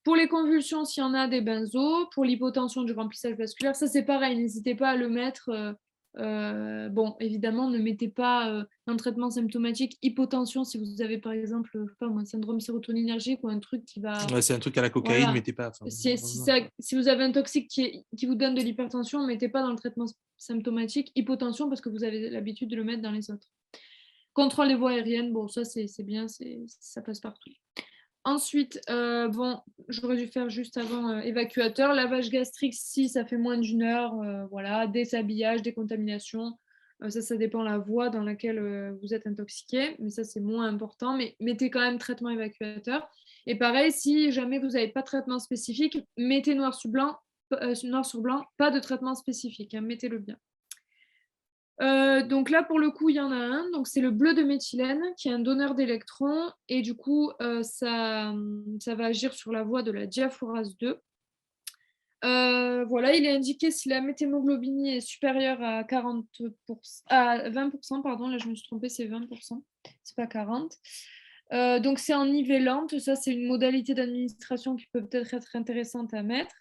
Pour les convulsions, s'il y en a, des benzos. Pour l'hypotension du remplissage vasculaire, ça c'est pareil, n'hésitez pas à le mettre. Bon, évidemment, ne mettez pas un traitement symptomatique hypotension si vous avez par exemple un syndrome sérotoninergique ou un truc qui va... Ouais, c'est un truc à la cocaïne, Voilà. mettez pas. Si vous avez un toxique qui vous donne de l'hypertension, ne mettez pas dans le traitement symptomatique hypotension parce que vous avez l'habitude de le mettre dans les autres. Contrôle des voies aériennes, bon, ça c'est bien, ça passe partout. Ensuite, j'aurais dû faire juste avant évacuateur. Lavage gastrique, si ça fait moins d'1 heure, voilà, déshabillage, décontamination. Ça dépend de la voie dans laquelle vous êtes intoxiqué, mais ça, c'est moins important. Mais mettez quand même traitement évacuateur. Et pareil, si jamais vous n'avez pas de traitement spécifique, mettez noir sur blanc, pas de traitement spécifique, hein, mettez-le bien. Donc là, pour le coup, il y en a un. Donc c'est le bleu de méthylène qui est un donneur d'électrons et du coup, ça va agir sur la voie de la diaphorase 2. Voilà, il est indiqué si la méthémoglobinie est supérieure à 20%, pardon, là je me suis trompée, c'est 20%, c'est pas 40. Donc c'est en nivellante, ça c'est une modalité d'administration qui peut peut-être être intéressante à mettre.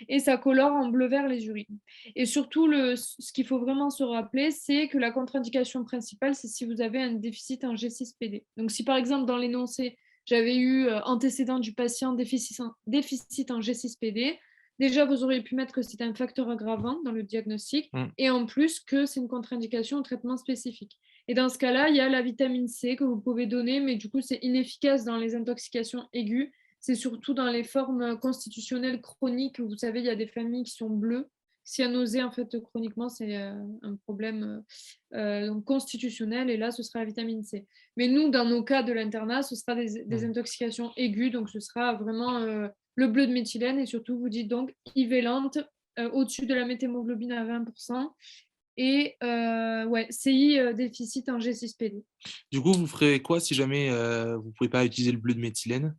Et ça colore en bleu-vert les urines. Et surtout, ce qu'il faut vraiment se rappeler, c'est que la contre-indication principale, c'est si vous avez un déficit en G6PD. Donc si par exemple dans l'énoncé, j'avais eu antécédent du patient déficit en G6PD, déjà vous auriez pu mettre que c'est un facteur aggravant dans le diagnostic et en plus que c'est une contre-indication au traitement spécifique. Et dans ce cas-là, il y a la vitamine C que vous pouvez donner, mais du coup, c'est inefficace dans les intoxications aiguës. C'est surtout dans les formes constitutionnelles chroniques. Vous savez, il y a des familles qui sont bleues. Cyanosée, en fait, chroniquement, c'est un problème donc constitutionnel. Et là, ce sera la vitamine C. Mais nous, dans nos cas de l'internat, ce sera des intoxications aiguës. Donc, ce sera vraiment le bleu de méthylène. Et surtout, vous dites donc ivélante au-dessus de la méthémoglobine à 20%. Et CI déficit en G6PD. Du coup, vous ferez quoi si jamais vous ne pouvez pas utiliser le bleu de méthylène?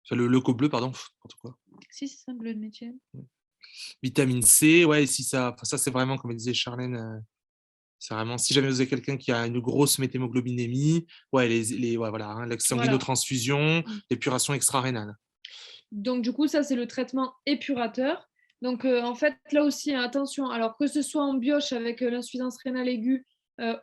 Enfin, le co-bleu, pardon, n'importe quoi. Si, c'est ça, bleu de méthylène. Vitamine C, ouais, si ça c'est vraiment, comme disait Charlène, c'est vraiment, si jamais vous avez quelqu'un qui a une grosse méthémoglobinémie, ouais, voilà, hein, la sanguinotransfusion, l'épuration extra-rénale. Donc, du coup, ça, c'est le traitement épurateur. Donc, en fait, là aussi, attention, alors que ce soit en bioche avec l'insuffisance rénale aiguë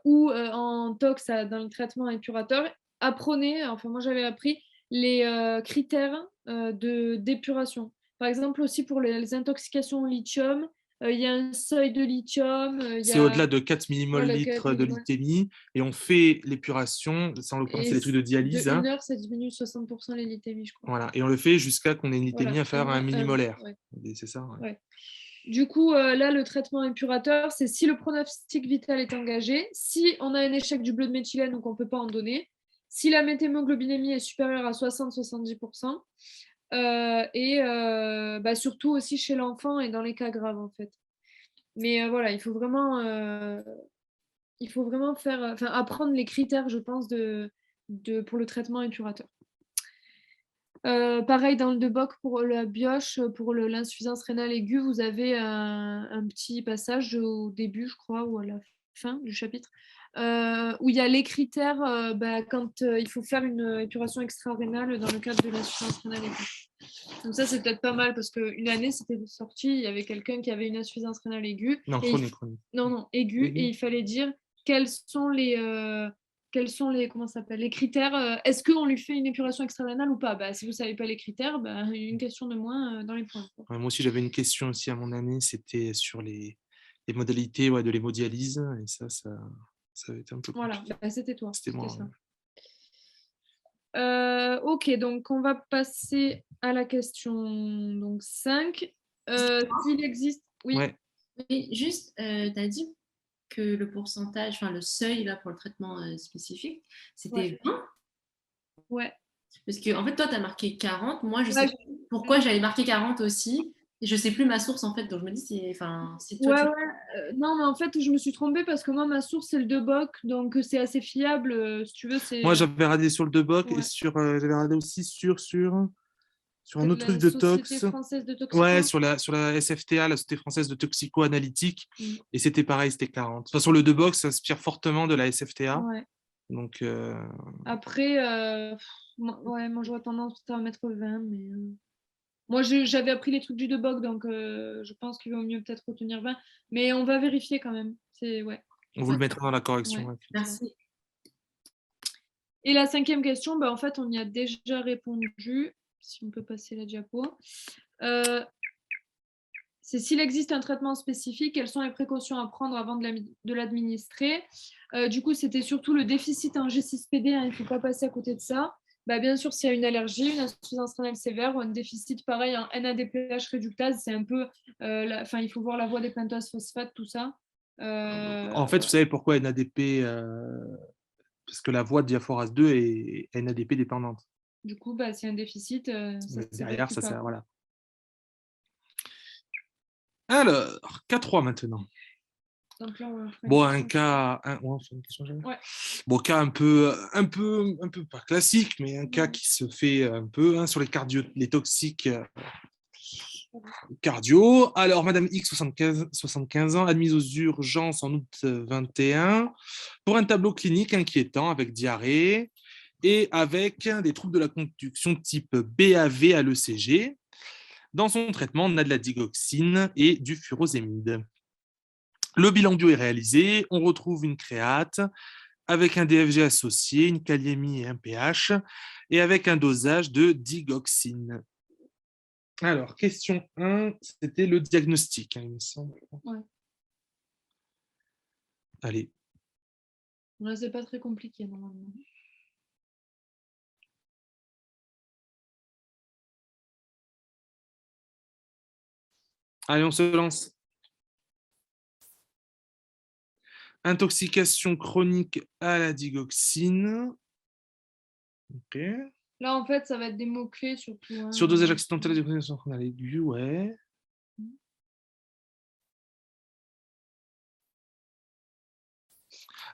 ou en tox dans le traitement épurateur, apprenez, enfin, moi, j'avais appris les critères d'épuration. Par exemple, aussi pour les intoxications au lithium, il y a un seuil de lithium. C'est au-delà de 4 Voilà, mmol/litre de lithémie et on fait l'épuration, en l'occurrence, c'est les trucs de dialyse. De 1 heure, ça diminue 60% les lithémies, je crois. Voilà, et on le fait jusqu'à qu'on ait une lithémie inférieure à 1 millimolaire. Ouais. C'est ça. Ouais. Du coup, là, le traitement épurateur, c'est si le pronostic vital est engagé, si on a un échec du bleu de méthylène ou qu'on ne peut pas en donner, si la méthémoglobinémie est supérieure à 60-70%, et surtout aussi chez l'enfant et dans les cas graves, en fait. Mais voilà, il faut vraiment apprendre les critères, je pense, pour le traitement épurateur. Pareil, dans le DEBOC, pour la bioche, pour l'insuffisance rénale aiguë, vous avez un petit passage au début, je crois, ou à la fin du chapitre, où il y a les critères quand il faut faire une épuration extra-rénale dans le cadre de l'insuffisance rénale aiguë. Donc ça, c'est peut-être pas mal, parce qu'une année, c'était sorti, il y avait quelqu'un qui avait une insuffisance rénale aiguë. Non, chronique. Non, aiguë, Aiguë. et il fallait dire quels sont les comment ça s'appelle, les critères, est-ce qu'on lui fait une épuration extra-rénale ou pas? Si vous ne savez pas les critères, une question de moins dans les points. Ouais, moi aussi, j'avais une question aussi à mon année, c'était sur les modalités de l'hémodialyse, et ça a été un peu compliqué. Voilà, c'était toi. C'était moi. Ça. Ok, donc on va passer à la question donc 5. S'il existe... Oui. Ouais. Oui, juste, tu as dit que le pourcentage, enfin le seuil là, pour le traitement spécifique, c'était 20. Ouais. Parce que en fait, toi, tu as marqué 40. Moi, je sais pourquoi j'avais marqué 40 aussi. Et je ne sais plus ma source, en fait. Donc, je me dis, si toi... non, mais en fait, je me suis trompée parce que moi, ma source, c'est le DEBOC. Donc, c'est assez fiable. Si tu veux, c'est... Moi, j'avais radé sur le DEBOC et j'avais radé aussi sur un autre truc de tox. Société française de toxico. Ouais, sur la SFTA, la Société française de toxico-analytique. Et c'était pareil, c'était 40. De toute façon, le DEBOC s'inspire fortement de la SFTA. Ouais. Donc, Après, moi, j'aurais tendance à mettre 20, mais... Moi, j'avais appris les trucs du DEBOC, donc je pense qu'il vaut mieux peut-être retenir 20. Mais on va vérifier quand même. On vous le mettra dans la correction. Ouais. Merci. Et la 5e question, en fait, on y a déjà répondu. Si on peut passer la diapo. C'est s'il existe un traitement spécifique, quelles sont les précautions à prendre avant de l'administrer. Du coup, c'était surtout le déficit en G6PD, il ne faut pas passer à côté de ça. Bien sûr, s'il y a une allergie, une insuffisance rénale sévère ou un déficit pareil en NADPH réductase, c'est un peu, il faut voir la voie des pentoses phosphates, tout ça. En fait, vous savez pourquoi NADP parce que la voie de diaphorase 2 est NADP dépendante. Du coup, s'il y a un déficit, derrière, ça sert, voilà. Alors, K3 maintenant. Donc là, bon, un cas, bon, cas un peu pas classique, mais un cas qui se fait un peu sur les toxiques cardio. Alors, Madame X, 75 ans, admise aux urgences en août 21 pour un tableau clinique inquiétant avec diarrhée et avec des troubles de la conduction type BAV à l'ECG. Dans son traitement, on a de la digoxine et du furosémide. Le bilan bio est réalisé, on retrouve une créate avec un DFG associé, une kaliémie et un pH, et avec un dosage de digoxine. Alors, question 1, c'était le diagnostic, il me semble. Ouais. Allez. Là, c'est pas très compliqué, normalement. Allez, on se lance. Intoxication chronique à la digoxine. Ok. Là, en fait, ça va être des mots-clés surtout. Hein. Surdosage accidentel de digoxine rénale aiguë, ouais.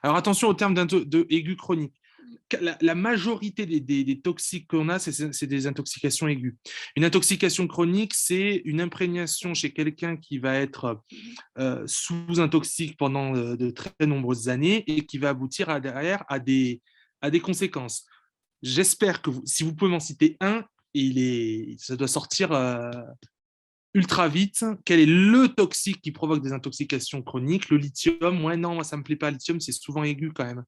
Alors, attention au terme aigu chronique. La majorité des toxiques qu'on a, c'est des intoxications aiguës. Une intoxication chronique, c'est une imprégnation chez quelqu'un qui va être sous un toxique pendant de très nombreuses années et qui va aboutir derrière à des conséquences. J'espère que si vous pouvez m'en citer un, ça doit sortir ultra vite. Quel est le toxique qui provoque des intoxications chroniques? Le lithium, ouais, non, moi ça me plaît pas. Le lithium, c'est souvent aigu quand même.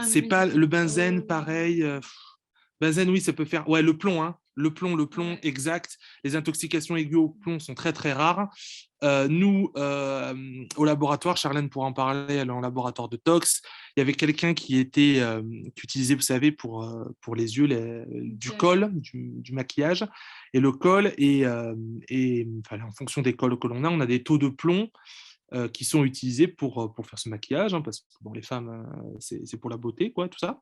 C'est pas le benzène, pareil. Benzène, oui, ça peut faire. Ouais, le plomb, hein. Le plomb, ouais. Exact. Les intoxications aiguës au plomb sont très, très rares. Nous, au laboratoire, Charlène pourra en parler, elle est en laboratoire de tox. Il y avait quelqu'un qui utilisait, vous savez, pour les yeux, du col, du maquillage. Et le col, en fonction des cols que l'on a des taux de plomb qui sont utilisés pour faire ce maquillage, hein, parce que bon, les femmes, c'est pour la beauté, quoi, tout ça.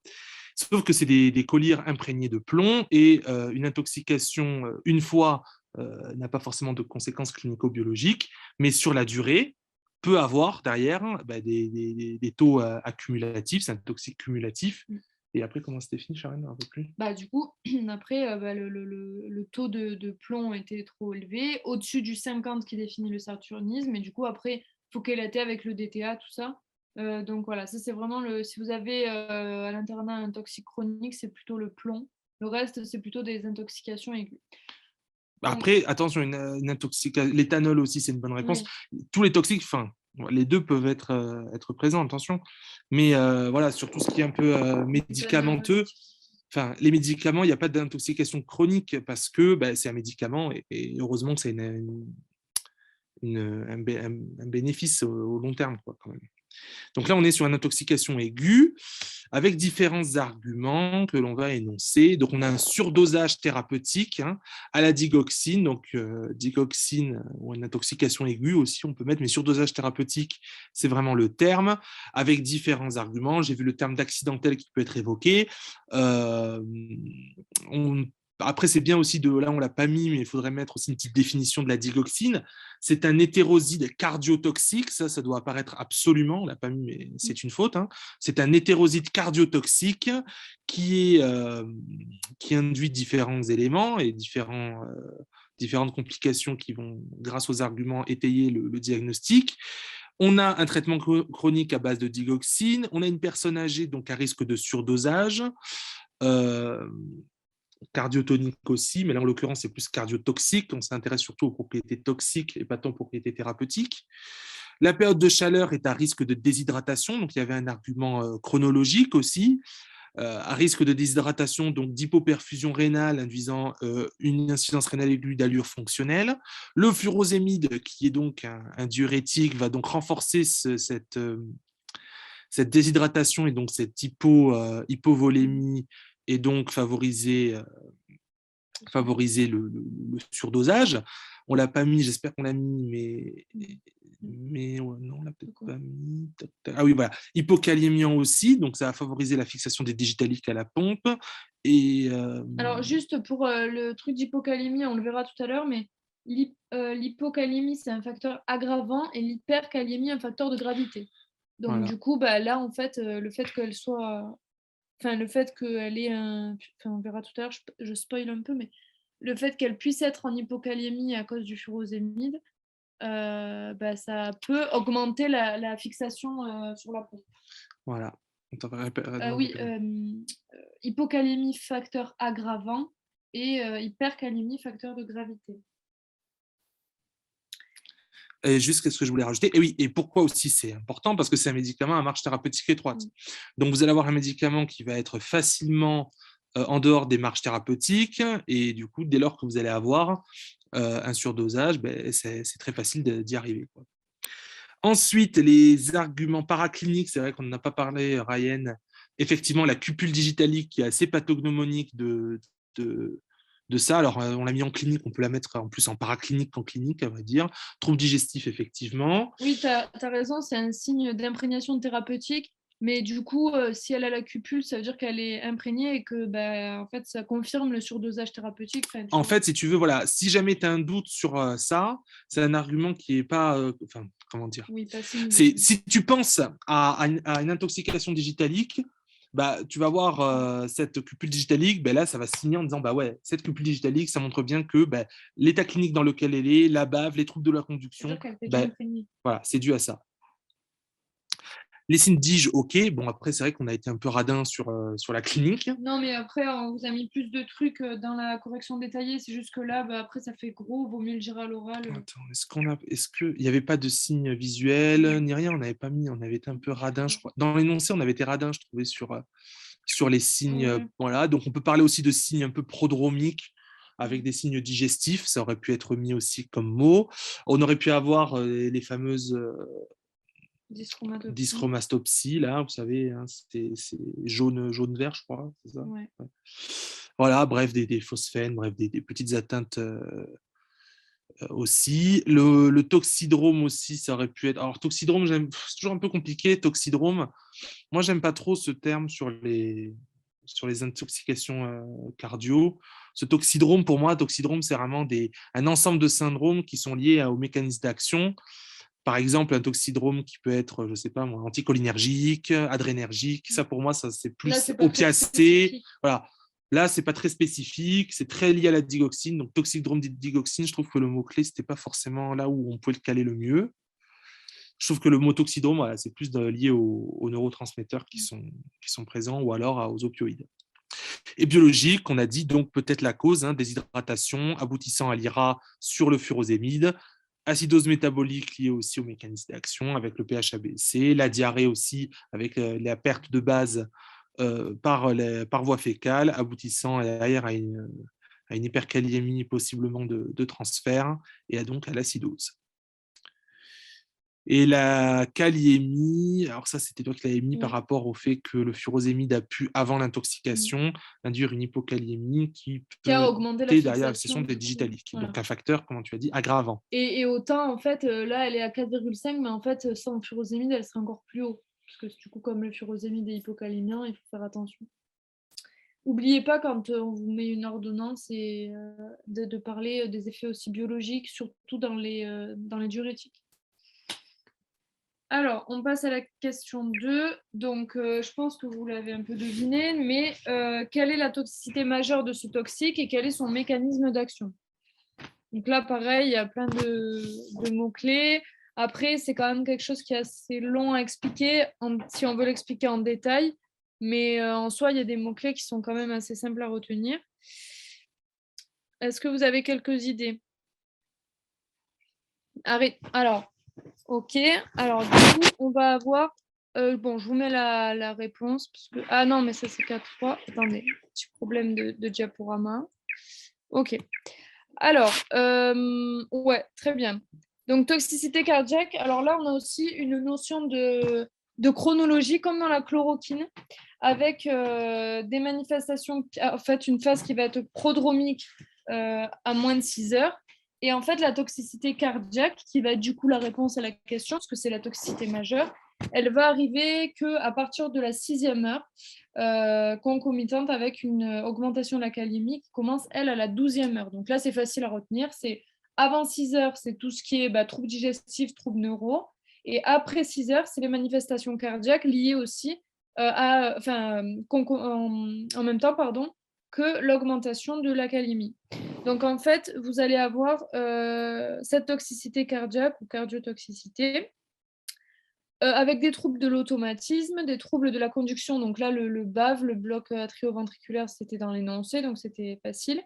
Sauf que c'est des collyres imprégnés de plomb et une intoxication, une fois, n'a pas forcément de conséquences clinico-biologiques, mais sur la durée, peut avoir derrière des taux accumulatifs, c'est un toxique cumulatif, Et après, comment c'était fini, Sharon? Un peu plus. Bah, du coup, après, le taux de plomb était trop élevé, au-dessus du 50 qui définit le saturnisme, et du coup, après, il faut qu'elle avec le DTA, tout ça. Donc voilà, ça c'est vraiment si vous avez à l'internat un toxique chronique, c'est plutôt le plomb. Le reste, c'est plutôt des intoxications aiguës. Après, attention, une intoxication, l'éthanol aussi, c'est une bonne réponse. Oui. Tous les toxiques, enfin, les deux peuvent être présents, attention. Mais voilà, sur tout ce qui est un peu médicamenteux, enfin, les médicaments, il n'y a pas d'intoxication chronique parce que c'est un médicament et heureusement que c'est un bénéfice au long terme, quoi, quand même. Donc là, on est sur une intoxication aiguë avec différents arguments que l'on va énoncer. Donc, on a un surdosage thérapeutique à la digoxine. Donc, digoxine ou une intoxication aiguë aussi, on peut mettre, mais surdosage thérapeutique, c'est vraiment le terme, avec différents arguments. J'ai vu le terme d'accidentel qui peut être évoqué. Après, c'est bien aussi là, on ne l'a pas mis, mais il faudrait mettre aussi une petite définition de la digoxine. C'est un hétéroside cardiotoxique, ça doit apparaître absolument, on ne l'a pas mis, mais c'est une faute. C'est un hétéroside cardiotoxique qui induit différents éléments et différentes complications qui vont, grâce aux arguments, étayer le diagnostic. On a un traitement chronique à base de digoxine, on a une personne âgée donc à risque de surdosage, cardiotonique aussi, mais là en l'occurrence c'est plus cardiotoxique, on s'intéresse surtout aux propriétés toxiques et pas tant aux propriétés thérapeutiques. La période de chaleur est à risque de déshydratation, donc il y avait un argument chronologique aussi, à risque de déshydratation, donc d'hypoperfusion rénale induisant une insuffisance rénale aiguë d'allure fonctionnelle. Le furosémide, qui est donc un diurétique, va donc renforcer cette déshydratation et donc cette hypovolémie et donc favoriser le surdosage. On ne l'a pas mis, j'espère qu'on l'a mis, mais non, on l'a peut-être pas mis. Ah oui, voilà. Hypokaliémiant aussi, donc ça va favoriser la fixation des digitaliques à la pompe. Et, Alors, juste pour le truc d'hypocalémie, on le verra tout à l'heure, mais l'hypocalémie, c'est un facteur aggravant et l'hypercalémie, un facteur de gravité. Donc, voilà. Du coup, là, en fait, le fait qu'elle soit... Enfin, le fait qu'elle ait un... Enfin, on verra tout à l'heure, je spoil un peu, mais le fait qu'elle puisse être en hypocalémie à cause du furosémide, ça peut augmenter la fixation sur la pompe. Voilà. Oui, hypocalémie facteur aggravant et hypercalémie facteur de gravité. Et juste ce que je voulais rajouter, et oui, et pourquoi aussi c'est important, parce que c'est un médicament à marge thérapeutique étroite. Donc vous allez avoir un médicament qui va être facilement en dehors des marges thérapeutiques, et du coup, dès lors que vous allez avoir un surdosage, c'est très facile d'y arriver, quoi. Ensuite, les arguments paracliniques, c'est vrai qu'on n'en a pas parlé, Ryan. Effectivement, la cupule digitalique qui est assez pathognomonique de ça. Alors, on l'a mis en clinique, on peut la mettre en plus en paraclinique qu'en clinique, à vrai dire. Trouble digestif, effectivement. Oui, tu as raison, c'est un signe d'imprégnation thérapeutique. Mais du coup, si elle a la cupule, ça veut dire qu'elle est imprégnée et que en fait, ça confirme le surdosage thérapeutique. En fait, si tu veux, voilà, si jamais tu as un doute sur ça, c'est un argument qui n'est pas... comment dire, oui, si tu penses à une intoxication digitalique, tu vas voir cette cupule digitalique, là, ça va signer en disant, ouais, cette cupule digitalique, ça montre bien que l'état clinique dans lequel elle est, la bave, les troubles de la conduction, voilà, c'est dû à ça. Les signes DIGE, ok. Bon, après, c'est vrai qu'on a été un peu radin sur la clinique. Non, mais après, on vous a mis plus de trucs dans la correction détaillée. C'est juste que là, après, ça fait gros. Vaut mieux le dire à l'oral. Attends, est-ce qu'il n'y avait pas de signes visuels ni rien? On n'avait pas mis. On avait été un peu radin, je crois. Dans l'énoncé, on avait été radin, je trouvais, sur les signes. Voilà. Donc, on peut parler aussi de signes un peu prodromiques avec des signes digestifs. Ça aurait pu être mis aussi comme mot. On aurait pu avoir les fameuses... dyschromastopsie, là, vous savez, c'est jaune-vert, je crois, c'est ça. Ouais. Voilà, bref, des phosphènes, bref, des petites atteintes aussi. Le toxidrome aussi, ça aurait pu être... Alors, toxidrome, c'est toujours un peu compliqué, toxidrome. Moi, j'aime pas trop ce terme sur les intoxications cardio. Ce toxidrome, pour moi, c'est vraiment un ensemble de syndromes qui sont liés au mécanisme d'action. Par exemple, un toxydrome qui peut être, je ne sais pas moi, anticholinergique, adrénergique. Ça, pour moi, ça c'est plus Là, c'est pas très opiacé. spécifique. Voilà. Là, c'est pas très spécifique. C'est très lié à la digoxine. Donc, toxydrome digoxine, je trouve que le mot-clé, c'était pas forcément là où on pouvait le caler le mieux. Je trouve que le mot toxydrome, voilà, c'est plus lié aux neurotransmetteurs qui sont présents ou alors aux opioïdes. Et biologique, on a dit donc peut-être la cause, déshydratation aboutissant à l'IRA sur le furosémide, acidose métabolique liée aussi au mécanisme d'action avec le pH abaissé, la diarrhée aussi avec la perte de base par voie fécale, aboutissant derrière à une hyperkaliémie possiblement de transfert et donc à l'acidose. Et la kaliémie, alors ça c'était toi qui l'avais mis par rapport au fait que le furosémide a pu, avant l'intoxication, induire une hypokaliémie qui a peut augmenté la derrière la fixation. session des digitaliques. Voilà. Donc un facteur, comment tu as dit, aggravant. Et autant, en fait, là, elle est à 4,5, mais en fait, sans furosémide, elle serait encore plus haut. Parce que du coup, comme le furosémide est hypocalémien, il faut faire attention. N'oubliez pas, quand on vous met une ordonnance, de parler des effets aussi biologiques, surtout dans les diurétiques. Alors, on passe à la question 2. Donc, je pense que vous l'avez un peu deviné, mais quelle est la toxicité majeure de ce toxique et quel est son mécanisme d'action? Donc là, pareil, il y a plein de mots-clés. Après, c'est quand même quelque chose qui est assez long à expliquer, si on veut l'expliquer en détail. Mais en soi, il y a des mots-clés qui sont quand même assez simples à retenir. Est-ce que vous avez quelques idées? Alors, ok. Alors, du coup, on va avoir... bon, je vous mets la réponse. Parce que... Ah non, mais ça, c'est 4-3. Attendez, petit problème de diaporama. Ok. Alors, ouais, très bien. Donc, toxicité cardiaque. Alors là, on a aussi une notion de chronologie, comme dans la chloroquine, avec des manifestations, en fait, une phase qui va être prodromique à moins de 6 heures. Et en fait, la toxicité cardiaque, qui va être du coup la réponse à la question, parce que c'est la toxicité majeure, elle va arriver qu'à partir de la 6e heure, concomitante avec une augmentation de la kaliémie qui commence, elle, à la 12e heure. Donc là, c'est facile à retenir. C'est avant 6 heures, c'est tout ce qui est troubles digestifs, troubles neuro. Et après 6 heures, c'est les manifestations cardiaques liées aussi en même temps, que l'augmentation de la kaliémie. Donc, en fait, vous allez avoir cette toxicité cardiaque ou cardiotoxicité avec des troubles de l'automatisme, des troubles de la conduction. Donc là, le BAV, le bloc atrioventriculaire, c'était dans l'énoncé, donc c'était facile.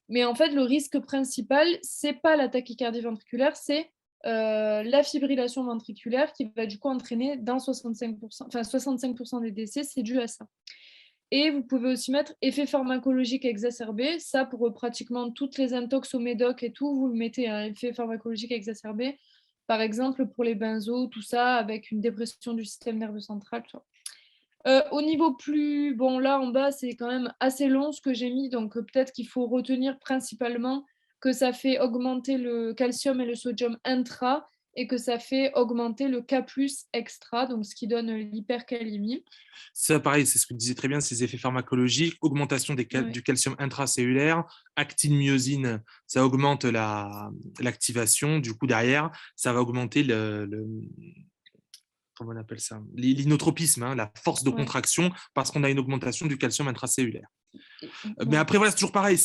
Mais en fait, le risque principal, c'est pas la tachycardie ventriculaire, c'est la fibrillation ventriculaire qui va du coup entraîner dans 65% des décès, c'est dû à ça. Et vous pouvez aussi mettre effet pharmacologique exacerbé. Ça, pour pratiquement toutes les intox au médoc et tout, vous le mettez un effet pharmacologique exacerbé. Par exemple, pour les benzos, tout ça, avec une dépression du système nerveux central. Tout ça. Au niveau plus... Bon, là, en bas, c'est quand même assez long ce que j'ai mis. Donc, peut-être qu'il faut retenir principalement que ça fait augmenter le calcium et le sodium intra et que ça fait augmenter le K+ extra, donc ce qui donne l'hypercalémie. Ça, pareil, c'est ce que tu disais très bien, ces effets pharmacologiques, augmentation du calcium intracellulaire, actine myosine, ça augmente l'activation, du coup derrière, ça va augmenter comment on appelle ça, l'inotropisme, la force de contraction, parce qu'on a une augmentation du calcium intracellulaire. Mais après, voilà, c'est toujours pareil.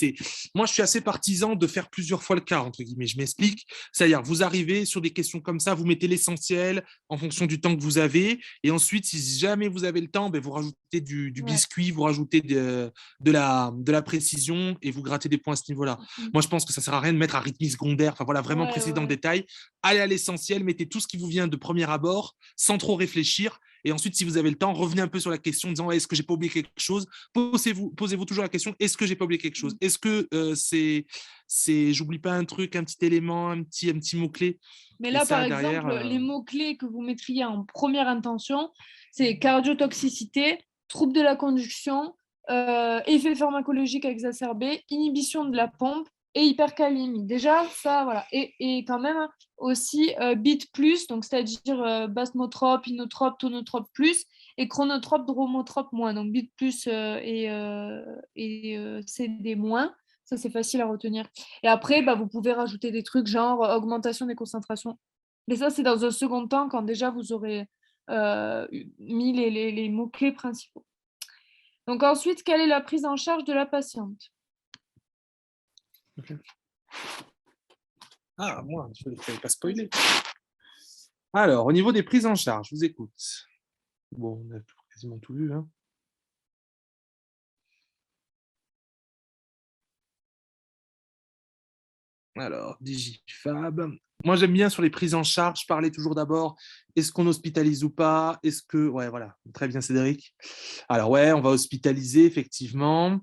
Moi, je suis assez partisan de faire plusieurs fois le quart, entre guillemets. Je m'explique. C'est-à-dire, vous arrivez sur des questions comme ça, vous mettez l'essentiel en fonction du temps que vous avez. Et ensuite, si jamais vous avez le temps, vous rajoutez du biscuit, vous rajoutez de la précision et vous grattez des points à ce niveau-là. Moi, je pense que ça ne sert à rien de mettre arythmie secondaire. Enfin, voilà, vraiment préciser dans le détail. Allez à l'essentiel, mettez tout ce qui vous vient de premier abord, sans trop réfléchir. Et ensuite, si vous avez le temps, revenez un peu sur la question en disant est-ce que j'ai pas oublié quelque chose? Posez-vous toujours la question est-ce que j'ai pas oublié quelque chose? Est-ce que j'oublie pas un truc, un petit élément, un petit mot-clé? Mais là, par exemple, les mots-clés que vous mettriez en première intention, c'est cardiotoxicité, trouble de la conduction, effet pharmacologique exacerbé, inhibition de la pompe et hypercalémie. Déjà, ça, voilà. Et quand même aussi BIT+, donc c'est-à-dire basmotrope, inotrope, tonotrope plus, et chronotrope, dromotrope moins. Donc BIT+ et CD moins. Ça, c'est facile à retenir. Et après, vous pouvez rajouter des trucs genre augmentation des concentrations Mais ça, c'est dans un second temps, quand déjà vous aurez mis les mots-clés principaux. Donc ensuite, quelle est la prise en charge de la patiente? Okay. Ah, moi, je ne vais pas spoiler. Alors, au niveau des prises en charge, je vous écoute. Bon, on a quasiment tout vu. Hein. Alors, Digifab. Moi, j'aime bien sur les prises en charge parler toujours d'abord, est-ce qu'on hospitalise ou pas? Est-ce que... Ouais, voilà. Très bien, Cédric. Alors, ouais, on va hospitaliser, effectivement.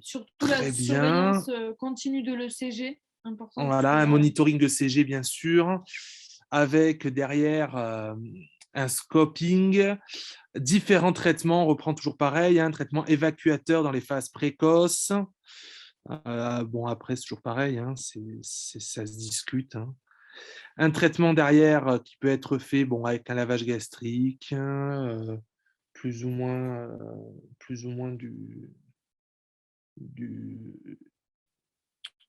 Surtout la Très bien. surveillance continue de l'ECG, important. Voilà, un monitoring de CG, bien sûr, avec derrière un scoping, différents traitements, on reprend toujours pareil, un traitement évacuateur dans les phases précoces. Bon, après, c'est toujours pareil, hein, ça se discute. Hein. Un traitement derrière qui peut être fait bon, avec un lavage gastrique, plus ou moins du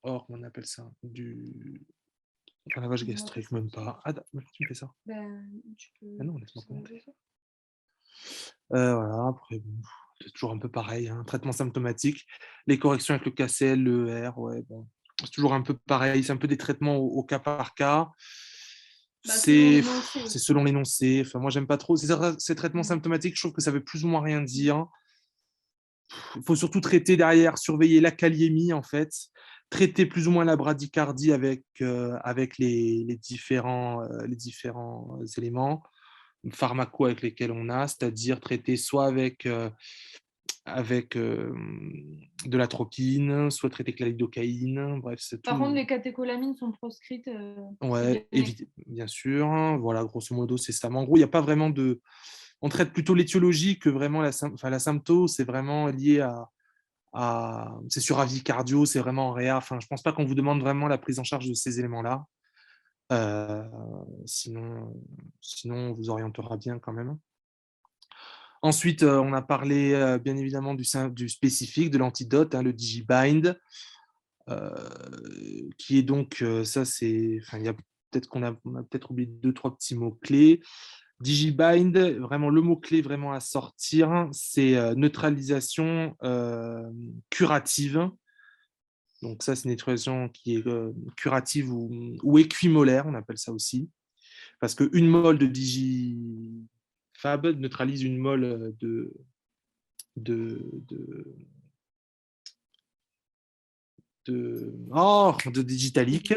comment on appelle ça? Un lavage gastrique, même pas. Ah, tu me fais ça? Tu peux... Ah non, laisse-moi commenter. Voilà, après, bon, c'est toujours un peu pareil. Hein. Traitement symptomatique, les corrections avec le KCL, le ER, ouais, bon, c'est toujours un peu pareil. C'est un peu des traitements au cas par cas. C'est selon l'énoncé. Enfin, moi, j'aime pas trop. Ces traitements symptomatiques, je trouve que ça veut plus ou moins rien dire. Il faut surtout traiter derrière, surveiller la kaliémie, en fait. Traiter plus ou moins la bradycardie avec les différents éléments pharmacaux avec lesquels on a, c'est-à-dire traiter soit avec de l'atropine, soit traiter avec la lidocaïne. Bref, c'est tout. Par contre, les catécholamines sont proscrites. Ouais, bien sûr. Voilà, grosso modo, c'est ça. Mais en gros, il n'y a pas vraiment de... On traite plutôt l'étiologie que vraiment la sympto, c'est vraiment lié c'est sur avis cardio, c'est vraiment en réa. Enfin, je ne pense pas qu'on vous demande vraiment la prise en charge de ces éléments-là. Sinon, on vous orientera bien quand même. Ensuite, on a parlé bien évidemment du spécifique, de l'antidote, hein, le Digibind, qui est donc, ça c'est, enfin, il y a peut-être qu'on a peut-être oublié 2-3 petits mots-clés. Digibind, vraiment le mot-clé vraiment à sortir, c'est neutralisation curative. Donc ça, c'est une neutralisation qui est curative ou équimolaire, on appelle ça aussi. Parce qu'une mole de Digifab neutralise une mole de Digitalic.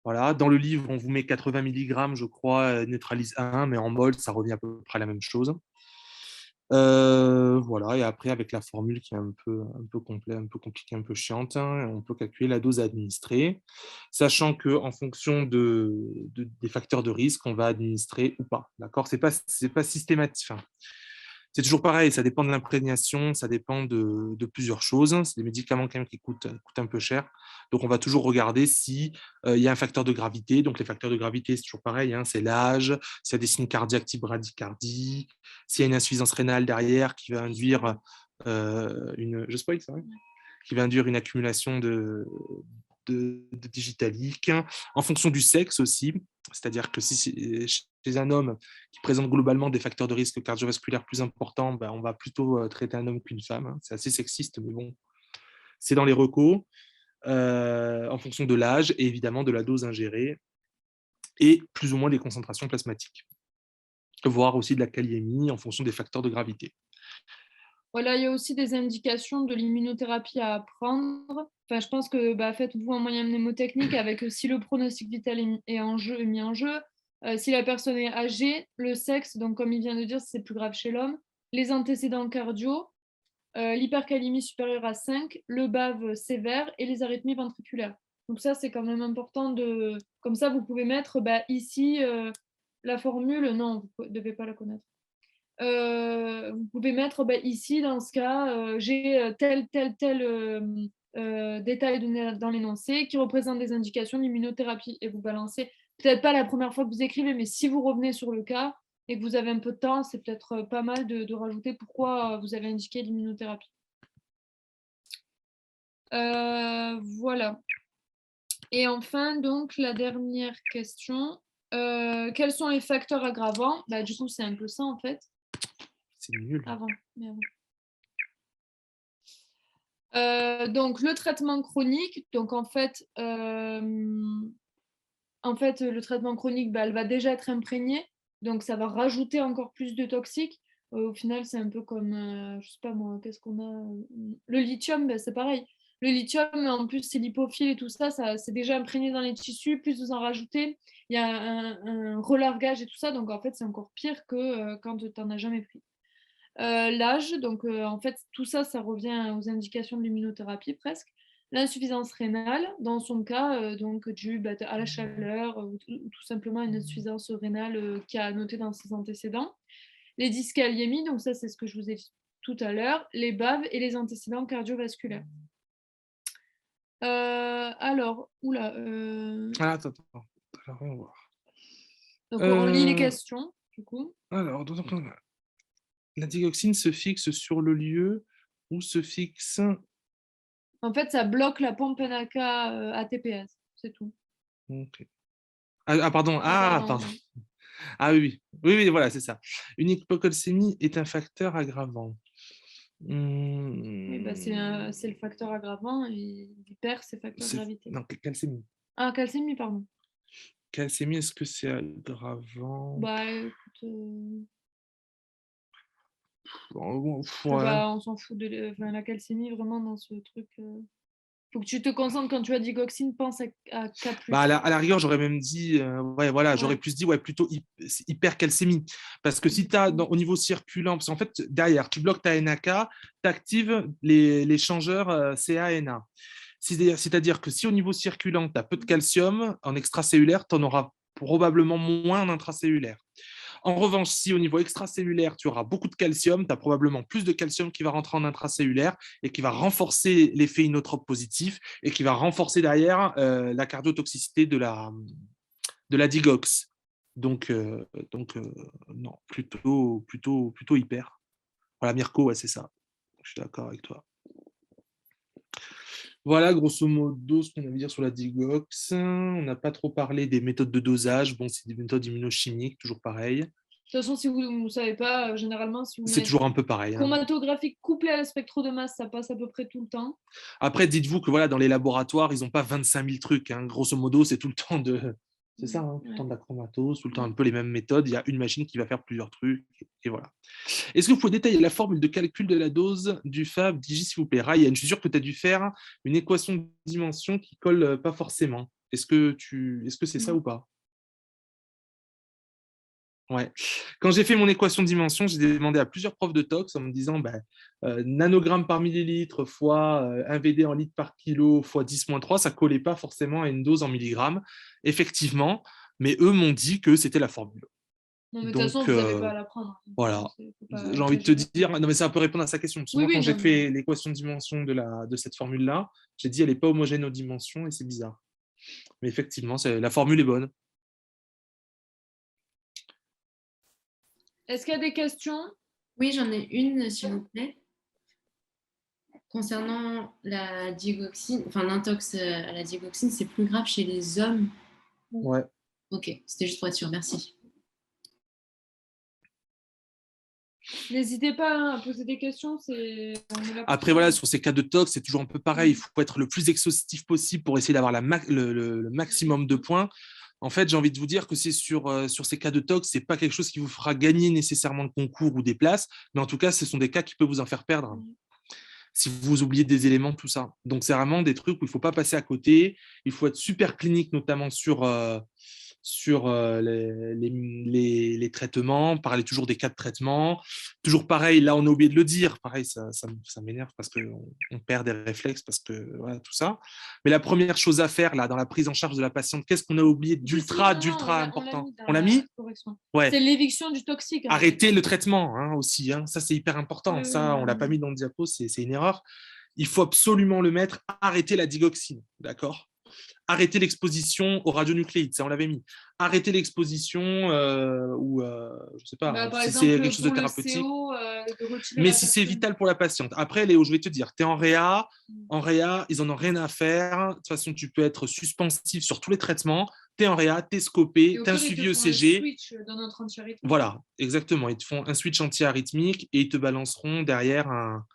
Voilà. Dans le livre, on vous met 80 mg, je crois, neutralise 1, mais en mol, ça revient à peu près à la même chose. Voilà, et après, avec la formule qui est un peu complet, un peu compliquée, un peu chiante, hein, on peut calculer la dose à administrer, sachant qu'en fonction des facteurs de risque, on va administrer ou pas. D'accord ? C'est pas systématique. Enfin, c'est toujours pareil, ça dépend de l'imprégnation, ça dépend de plusieurs choses. C'est des médicaments quand même qui coûtent un peu cher. Donc, on va toujours regarder s'il y a un facteur de gravité. Donc, les facteurs de gravité, c'est toujours pareil, hein, c'est l'âge, s'il y a des signes cardiaques type bradycardie, s'il y a une insuffisance rénale derrière qui va induire je spoil ça, hein, qui va induire une accumulation de digitalique, en fonction du sexe aussi, c'est-à-dire que si chez un homme qui présente globalement des facteurs de risque cardiovasculaire plus importants, ben, on va plutôt traiter un homme qu'une femme. Hein. C'est assez sexiste, mais bon, c'est dans les recos, en fonction de l'âge et évidemment de la dose ingérée et plus ou moins des concentrations plasmatiques, voire aussi de la kaliémie en fonction des facteurs de gravité. Voilà, il y a aussi des indications de l'immunothérapie à apprendre. Enfin, je pense que faites-vous un moyen mnémotechnique avec si le pronostic vital est mis en jeu, si la personne est âgée, le sexe, donc comme il vient de dire, c'est plus grave chez l'homme, les antécédents cardio, l'hypercalémie supérieure à 5, le BAV sévère et les arythmies ventriculaires. Donc ça, c'est quand même important de... Comme ça, vous pouvez mettre ici la formule. Non, vous ne devez pas la connaître. Vous pouvez mettre ici, dans ce cas, j'ai tel détail dans l'énoncé qui représente des indications d'immunothérapie. Et vous balancez, peut-être pas la première fois que vous écrivez, mais si vous revenez sur le cas et que vous avez un peu de temps, c'est peut-être pas mal de rajouter pourquoi vous avez indiqué l'immunothérapie. Voilà. Et enfin, donc, la dernière question. Quels sont les facteurs aggravants? Du coup, c'est un peu ça, en fait. C'est nul. Avant. Donc, le traitement chronique. Donc, en fait, le traitement chronique, elle va déjà être imprégnée. Donc, ça va rajouter encore plus de toxiques. Au final, c'est un peu comme, je sais pas moi, qu'est-ce qu'on a? Le lithium, c'est pareil. Le lithium, en plus, c'est lipophile et tout ça, c'est déjà imprégné dans les tissus. Plus vous en rajoutez, il y a un relargage et tout ça. Donc, en fait, c'est encore pire que quand tu n'en as jamais pris. L'âge, donc en fait, tout ça, ça revient aux indications de l'immunothérapie presque. L'insuffisance rénale, dans son cas, donc due à la chaleur ou tout simplement une insuffisance rénale qui a noté dans ses antécédents. Les dyscalcémies, donc ça, c'est ce que je vous ai dit tout à l'heure, les baves et les antécédents cardiovasculaires. Alors, Attends. Alors, on va voir. Donc, on lit les questions, du coup. Alors, donc, la digoxine se fixe sur le lieu où se fixe... En fait, ça bloque la pompe NACA ATPase, c'est tout. Okay. Pardon. Pardon. Oui. Oui, voilà, c'est ça. Une hypocalcémie est un facteur aggravant. Oui, c'est le facteur aggravant et l'hyper, c'est facteur gravité. Non, calcémie. Ah, calcémie, pardon. Calcémie, est-ce que c'est aggravant? Écoute... Ouais. On s'en fout de la calcémie, vraiment, dans ce truc. Faut que tu te concentres quand tu as digoxine, pense à K+. À la rigueur, j'aurais même dit, j'aurais plus dit plutôt hypercalcémie. Parce que si tu as au niveau circulant, parce qu'en fait, derrière, tu bloques ta NAK, tu actives les changeurs CA-NA. C'est-à-dire que si au niveau circulant, tu as peu de calcium, en extracellulaire, tu en auras probablement moins en intracellulaire. En revanche, si au niveau extracellulaire, tu auras beaucoup de calcium, tu as probablement plus de calcium qui va rentrer en intracellulaire et qui va renforcer l'effet inotrope positif et qui va renforcer derrière la cardiotoxicité de la digox. Donc non, plutôt hyper. Voilà, Mirko, ouais, c'est ça. Je suis d'accord avec toi. Voilà, grosso modo, ce qu'on avait à dire sur la digox. On n'a pas trop parlé des méthodes de dosage. Bon, c'est des méthodes immunochimiques, toujours pareil. De toute façon, si vous ne savez pas, généralement, si vous c'est toujours un peu pareil. Chromatographique couplé à la spectromasse, ça passe à peu près tout le temps. Après, dites-vous que voilà, dans les laboratoires, ils n'ont pas 25 000 trucs. Grosso modo, c'est tout le temps de... C'est ça, tout le temps de la chromatose, tout le temps un peu les mêmes méthodes. Il y a une machine qui va faire plusieurs trucs. Et voilà. Est-ce que vous pouvez détailler la formule de calcul de la dose du Fab Digi, s'il vous plaît? Ryan, je suis sûr que tu as dû faire une équation de dimension qui ne colle pas forcément. Est-ce que c'est ça ou pas? Ouais. Quand j'ai fait mon équation de dimension, j'ai demandé à plusieurs profs de tox en me disant nanogrammes par millilitre fois 1 VD en litres par kilo fois 10-3, ça ne collait pas forcément à une dose en milligrammes, effectivement, mais eux m'ont dit que c'était la formule. Non, mais de toute façon, vous n'avez pas à l'apprendre. Voilà. J'ai envie de te dire, non, mais ça peut répondre à sa question. Parce que moi, quand j'ai fait l'équation de dimension de cette formule-là, j'ai dit elle n'est pas homogène aux dimensions et c'est bizarre. Mais effectivement, la formule est bonne. Est-ce qu'il y a des questions? Oui, j'en ai une, s'il vous plaît. Concernant la digoxine, enfin l'intox à la digoxine, c'est plus grave chez les hommes? Ouais. Ok, c'était juste pour être sûr, merci. N'hésitez pas à poser des questions. Après, voilà, sur ces cas de tox, c'est toujours un peu pareil. Il faut être le plus exhaustif possible pour essayer d'avoir le maximum de points. En fait, j'ai envie de vous dire que c'est sur ces cas de tox, ce n'est pas quelque chose qui vous fera gagner nécessairement le concours ou des places, mais en tout cas, ce sont des cas qui peuvent vous en faire perdre. Si vous oubliez des éléments, tout ça. Donc, c'est vraiment des trucs où il ne faut pas passer à côté. Il faut être super clinique, notamment sur les traitements, parler toujours des cas de traitement. Toujours pareil, là, on a oublié de le dire. Pareil, ça m'énerve parce qu'on perd des réflexes, parce que voilà, tout ça. Mais la première chose à faire, là, dans la prise en charge de la patiente, qu'est-ce qu'on a oublié d'ultra important? On l'a mis? Ouais. C'est l'éviction du toxique. Arrêter le traitement aussi. Ça, c'est hyper important. Ça, on ne l'a pas mis dans le diapo, c'est une erreur. Il faut absolument le mettre, arrêter la digoxine. D'accord? Arrêter l'exposition aux radionucléides, ça on l'avait mis. Arrêter l'exposition ou je ne sais pas, Par si exemple, c'est quelque chose de pour le thérapeutique. CO, de retirer Mais la si c'est personne. vital pour la patiente. Après, Léo, je vais te dire, tu es en réa, ils n'en ont rien à faire. De toute façon, tu peux être suspensif sur tous les traitements. Tu es en réa, tu es scopé, Et au tu as un pire, ils te suivi font un ECG. switch dans notre antiarythmique. Voilà, exactement. Ils te font un switch anti-arythmique et ils te balanceront derrière un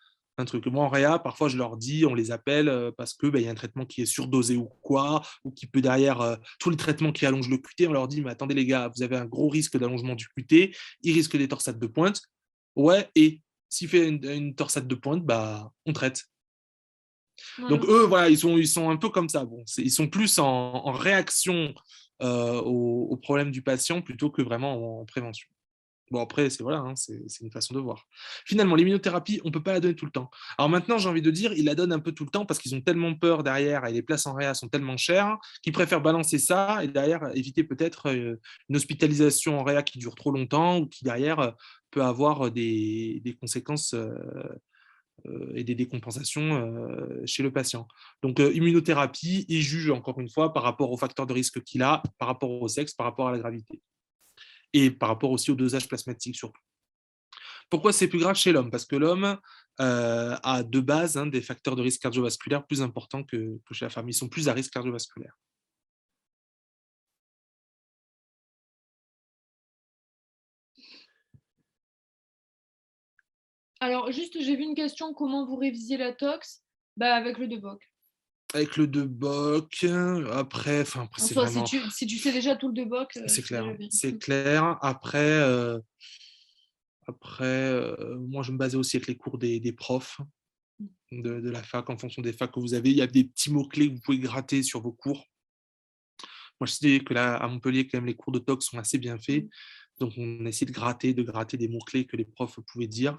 truc. Moi, en réa, parfois, je leur dis, on les appelle parce qu'il y a un traitement qui est surdosé ou quoi, ou qui peut derrière tous les traitements qui allongent le QT, on leur dit, mais attendez les gars, vous avez un gros risque d'allongement du QT, il risque des torsades de pointe. Ouais, et s'il fait une torsade de pointe, bah, on traite. Donc eux, voilà, ils sont un peu comme ça. Bon, ils sont plus en réaction aux problèmes du patient plutôt que vraiment en prévention. Bon, après, c'est voilà, hein, c'est une façon de voir. Finalement, l'immunothérapie, on ne peut pas la donner tout le temps. Alors maintenant, j'ai envie de dire, ils la donnent un peu tout le temps parce qu'ils ont tellement peur derrière et les places en réa sont tellement chères qu'ils préfèrent balancer ça et derrière éviter peut-être une hospitalisation en réa qui dure trop longtemps ou qui derrière peut avoir des conséquences et des décompensations chez le patient. Donc, immunothérapie, il juge encore une fois par rapport aux facteurs de risque qu'il a, par rapport au sexe, par rapport à la gravité et par rapport aussi au dosage plasmatique surtout. Pourquoi c'est plus grave chez l'homme? Parce que l'homme a de base des facteurs de risque cardiovasculaire plus importants que chez la femme. Ils sont plus à risque cardiovasculaire. Alors, juste, j'ai vu une question, comment vous révisiez la tox? Avec le DEBOC. Avec le DEBOC, après c'est Soit, vraiment... si tu sais déjà tout le DEBOC, c'est c'est clair, déjà bien. c'est clair. Après, moi, je me basais aussi avec les cours des profs de la fac, en fonction des facs que vous avez. Il y a des petits mots-clés que vous pouvez gratter sur vos cours. Moi, je sais que là, à Montpellier, quand même, les cours de tox sont assez bien faits. Donc, on essaie de gratter des mots-clés que les profs pouvaient dire.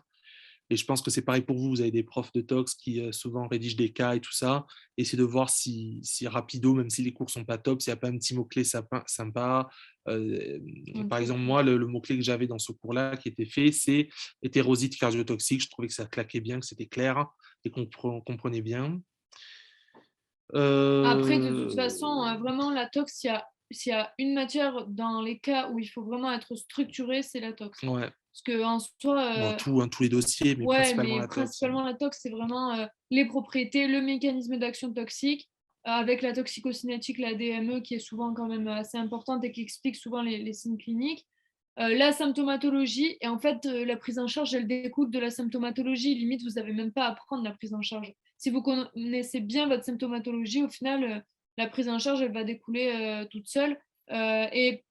Et je pense que c'est pareil pour vous. Vous avez des profs de tox qui souvent rédigent des cas et tout ça. Essayez de voir si rapido, même si les cours sont pas top, s'il n'y a pas un petit mot-clé sympa. Par exemple, moi, le mot-clé que j'avais dans ce cours-là qui était fait, c'est hétérosite cardiotoxique. Je trouvais que ça claquait bien, que c'était clair et qu'on comprenait bien. Après, de toute façon, vraiment, la tox, s'il y a une matière dans les cas où il faut vraiment être structuré, c'est la tox. Ouais. Parce qu'en soi... tous les dossiers, mais principalement la tox. Principalement la tox, c'est vraiment les propriétés, le mécanisme d'action toxique, avec la toxicocinétique, la DME, qui est souvent quand même assez importante et qui explique souvent les signes cliniques. La symptomatologie, et en fait, la prise en charge, elle découle de la symptomatologie. Limite, vous n'avez même pas à prendre la prise en charge. Si vous connaissez bien votre symptomatologie, au final, la prise en charge, elle va découler toute seule. Et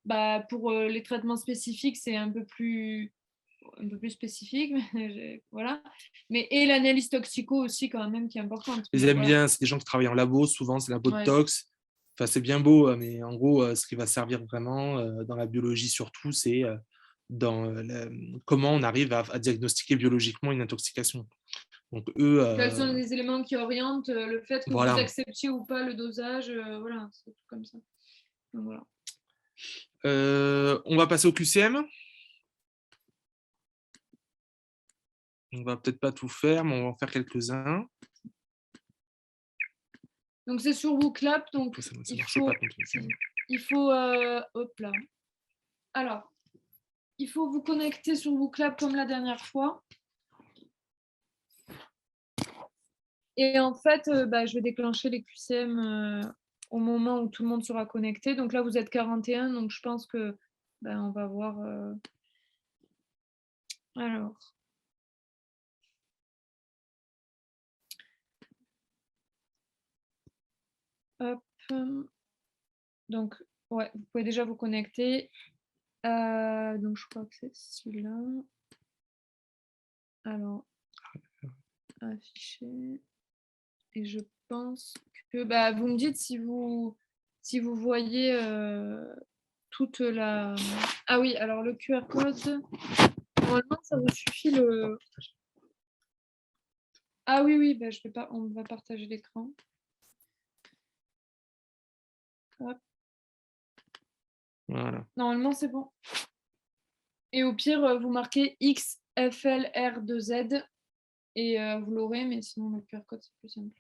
pour les traitements spécifiques, c'est un peu plus spécifique, mais voilà. Et l'analyse toxico aussi, quand même, qui est importante. Je les aime bien, c'est des gens qui travaillent en labo, souvent, c'est labo de tox. Enfin, c'est bien beau, mais en gros, ce qui va servir vraiment dans la biologie surtout, c'est comment on arrive à diagnostiquer biologiquement une intoxication. Donc, eux, quels sont les éléments qui orientent le fait que voilà. vous acceptiez ou pas le dosage, voilà, c'est tout comme ça. Donc, voilà. On va passer au QCM. On va peut-être pas tout faire, mais on va en faire quelques-uns. Donc c'est sur WooClap, donc il faut hop là. Alors, il faut vous connecter sur WooClap comme la dernière fois. Et en fait, je vais déclencher les QCM au moment où tout le monde sera connecté. Donc là, vous êtes 41, donc je pense que on va voir. Alors. Hop. Donc, ouais, vous pouvez déjà vous connecter. Donc, je crois que c'est celui-là. Alors, afficher. Et je pense que vous me dites si vous voyez toute la... Ah oui, alors le QR code, normalement, ça vous suffit le... Ah oui, oui, je vais pas... on va partager l'écran. Voilà. Normalement, c'est bon. Et au pire, vous marquez XFLR2Z et vous l'aurez, mais sinon, le QR code, c'est plus simple.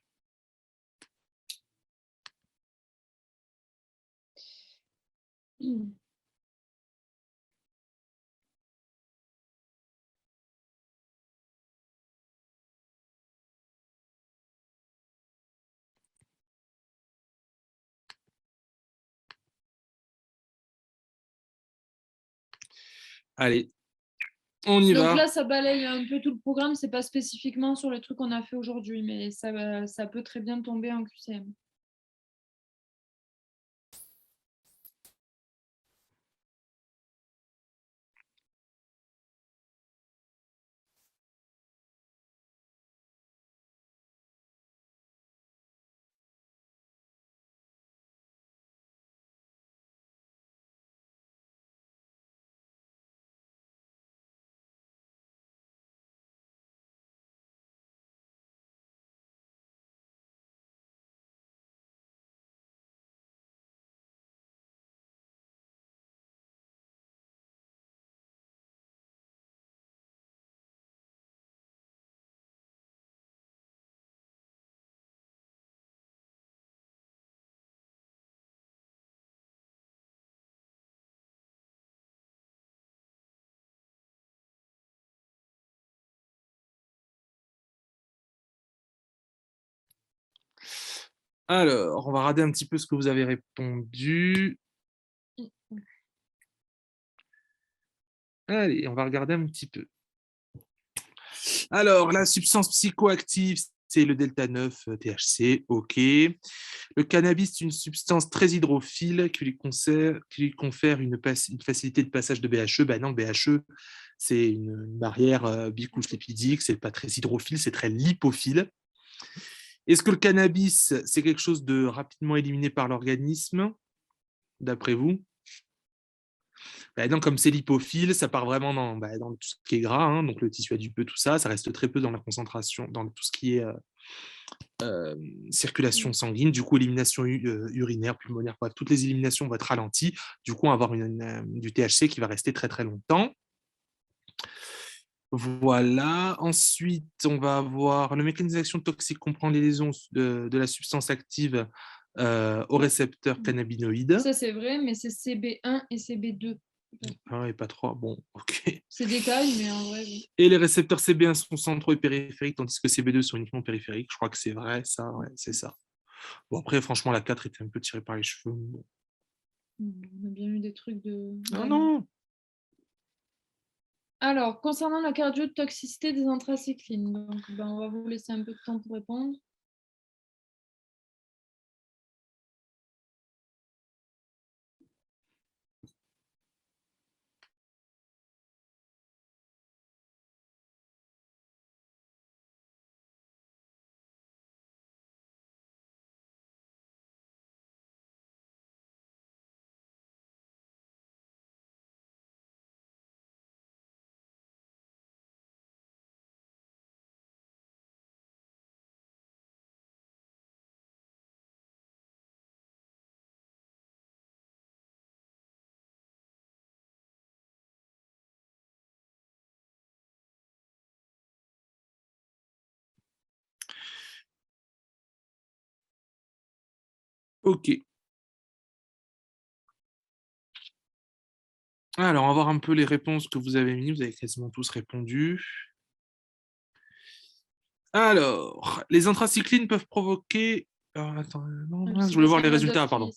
Allez, on y Donc va. là, ça balaye un peu tout le programme. C'est pas spécifiquement sur les trucs qu'on a fait aujourd'hui, mais ça peut très bien tomber en QCM. Alors, on va regarder un petit peu ce que vous avez répondu. Allez, on va regarder un petit peu. Alors, la substance psychoactive, c'est le delta 9 THC, ok. Le cannabis, c'est une substance très hydrophile qui lui confère une facilité de passage de BHE. Ben non, le BHE, c'est une barrière bicouche lipidique, c'est pas très hydrophile, c'est très lipophile. Est-ce que le cannabis, c'est quelque chose de rapidement éliminé par l'organisme, d'après vous? Donc, comme c'est lipophile, ça part vraiment dans tout ce qui est gras, hein, donc le tissu adipeux, tout ça, ça reste très peu dans la concentration, dans tout ce qui est circulation sanguine, du coup élimination urinaire, pulmonaire, bref, toutes les éliminations vont être ralenties, du coup on va avoir du THC qui va rester très très longtemps. Voilà, ensuite on va avoir le mécanisme d'action toxique comprend les lésions de la substance active au récepteur cannabinoïde. Ça c'est vrai, mais c'est CB1 et CB2. Ah, et pas 3, bon, ok. C'est des cas, mais en vrai, oui. Et les récepteurs CB1 sont centraux et périphériques, tandis que CB2 sont uniquement périphériques. Je crois que c'est vrai, ça, ouais, c'est ça. Bon, après, franchement, la 4 était un peu tirée par les cheveux. Bon. On a bien eu des trucs de... Ah non! Alors, concernant la cardiotoxicité des anthracyclines, donc, on va vous laisser un peu de temps pour répondre. Ok. Alors, on va voir un peu les réponses que vous avez mises. Vous avez quasiment tous répondu. Alors, les anthracyclines peuvent provoquer... Alors, attends, non, je voulais voir les résultats, pardon.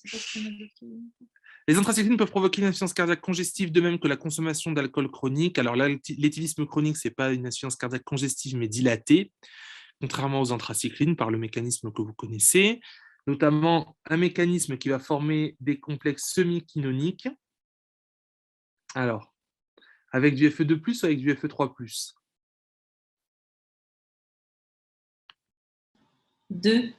Les anthracyclines peuvent provoquer une insuffisance cardiaque congestive, de même que la consommation d'alcool chronique. Alors, l'éthylisme chronique, ce n'est pas une insuffisance cardiaque congestive, mais dilatée, contrairement aux anthracyclines, par le mécanisme que vous connaissez, notamment un mécanisme qui va former des complexes semi-quinoniques. Alors, avec du Fe2+, ou avec du Fe3+. 2.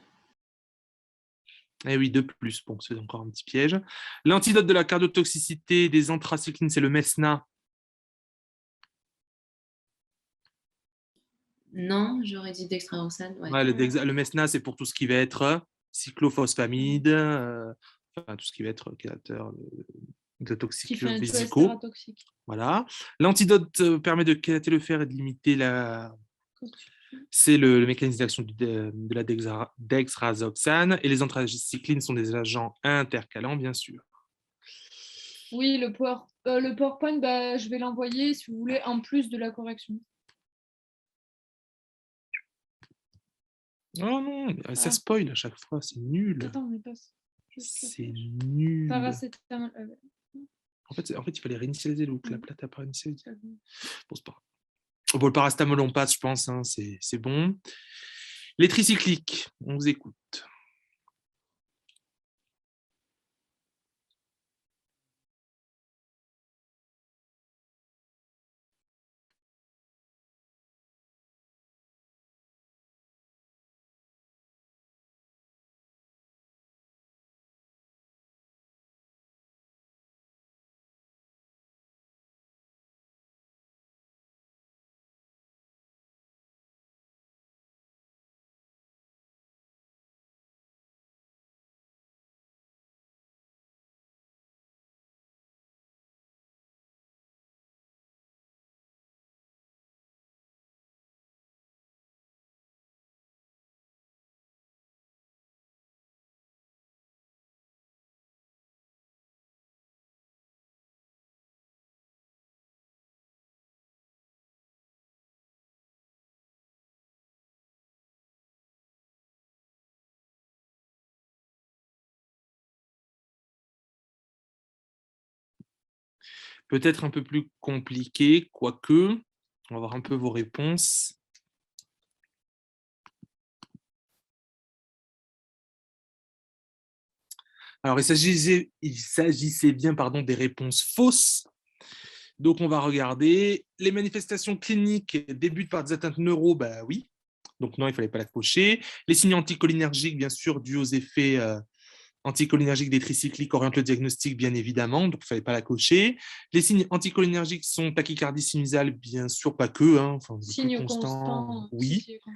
Eh oui, 2+, bon, c'est encore un petit piège. L'antidote de la cardiotoxicité des anthracyclines, c'est le Mesna. Non, j'aurais dit dextraroxane. Ouais. Ouais, le Mesna, c'est pour tout ce qui va être cyclophosphamide, enfin, tout ce qui va être créateur de toxiques physicaux. Voilà. L'antidote permet de chélater le fer et de limiter la... C'est le mécanisme d'action de la dexrazoxane. Et les anthracyclines sont des agents intercalants, bien sûr. Oui, le PowerPoint, bah, je vais l'envoyer si vous voulez en plus de la correction. Oh non, ça spoil à chaque fois, c'est nul. Attends, mais passe. C'est nul. Paracétamol. En fait, il fallait réinitialiser le la plate à pas réinitialiser. Bon, c'est pas grave. Bon, le paracétamol, on passe, je pense, hein, c'est bon. Les tricycliques, on vous écoute. Peut-être un peu plus compliqué, quoique. On va voir un peu vos réponses. Alors, il s'agissait bien des réponses fausses. Donc, on va regarder. Les manifestations cliniques débutent par des atteintes neuro, bah oui. Donc, non, il ne fallait pas la cocher. Les signes anticholinergiques, bien sûr, dus aux effets anticholinergiques des tricycliques orientent le diagnostic, bien évidemment, donc il ne fallait pas la cocher. Les signes anticholinergiques sont tachycardie sinusale, bien sûr, pas que, hein, enfin, signe plus constant, oui. Si, constant.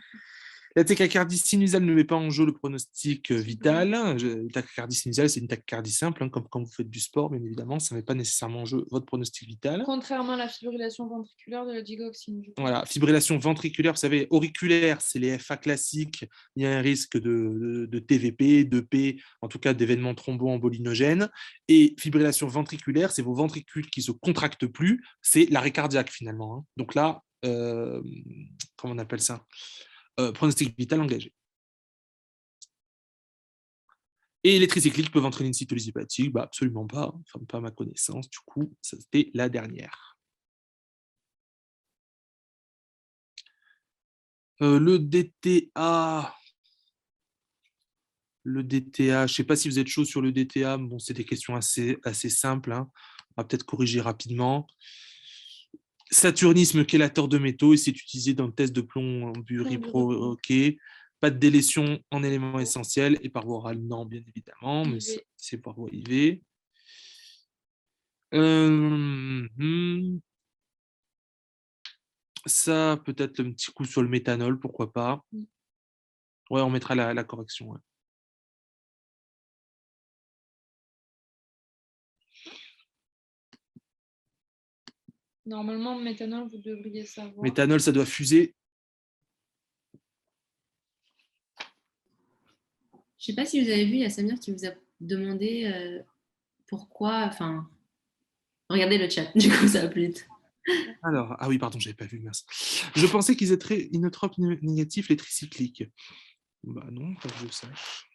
La tachycardie sinusale ne met pas en jeu le pronostic vital. La tachycardie sinusale, c'est une tachycardie simple, hein, comme quand vous faites du sport, bien évidemment, ça ne met pas nécessairement en jeu votre pronostic vital. Contrairement à la fibrillation ventriculaire de la digoxine. Voilà, fibrillation ventriculaire, vous savez, auriculaire, c'est les FA classiques, il y a un risque de TVP, d'EP, en tout cas d'événements thromboembolinogènes. Et fibrillation ventriculaire, c'est vos ventricules qui ne se contractent plus, c'est l'arrêt cardiaque finalement. Hein. Donc là, comment on appelle ça, pronostic vital engagé. Et les tricycliques peuvent entraîner une cytolyse hépatique, bah absolument pas, enfin pas à ma connaissance, du coup, ça c'était la dernière. Le DTA, je ne sais pas si vous êtes chaud sur le DTA, mais bon, c'est des questions assez simples, hein. On va peut-être corriger rapidement. Saturnisme chélateur de métaux, et c'est utilisé dans le test de plomb buripro-ok. Pas de délétion en éléments essentiels, et par voie orale, non, bien évidemment, mais c'est par voie IV. Ça, peut-être un petit coup sur le méthanol, pourquoi pas. Ouais, on mettra la correction. Ouais. Normalement, méthanol, vous devriez savoir. Méthanol, ça doit fuser. Je ne sais pas si vous avez vu, il y a Samir qui vous a demandé pourquoi. Enfin, regardez le chat, du coup, ça va plus vite. Alors, ah oui, pardon, je n'avais pas vu, merci. Je pensais qu'ils étaient inotropes négatifs, les tricycliques. Bah non, pas que je sache.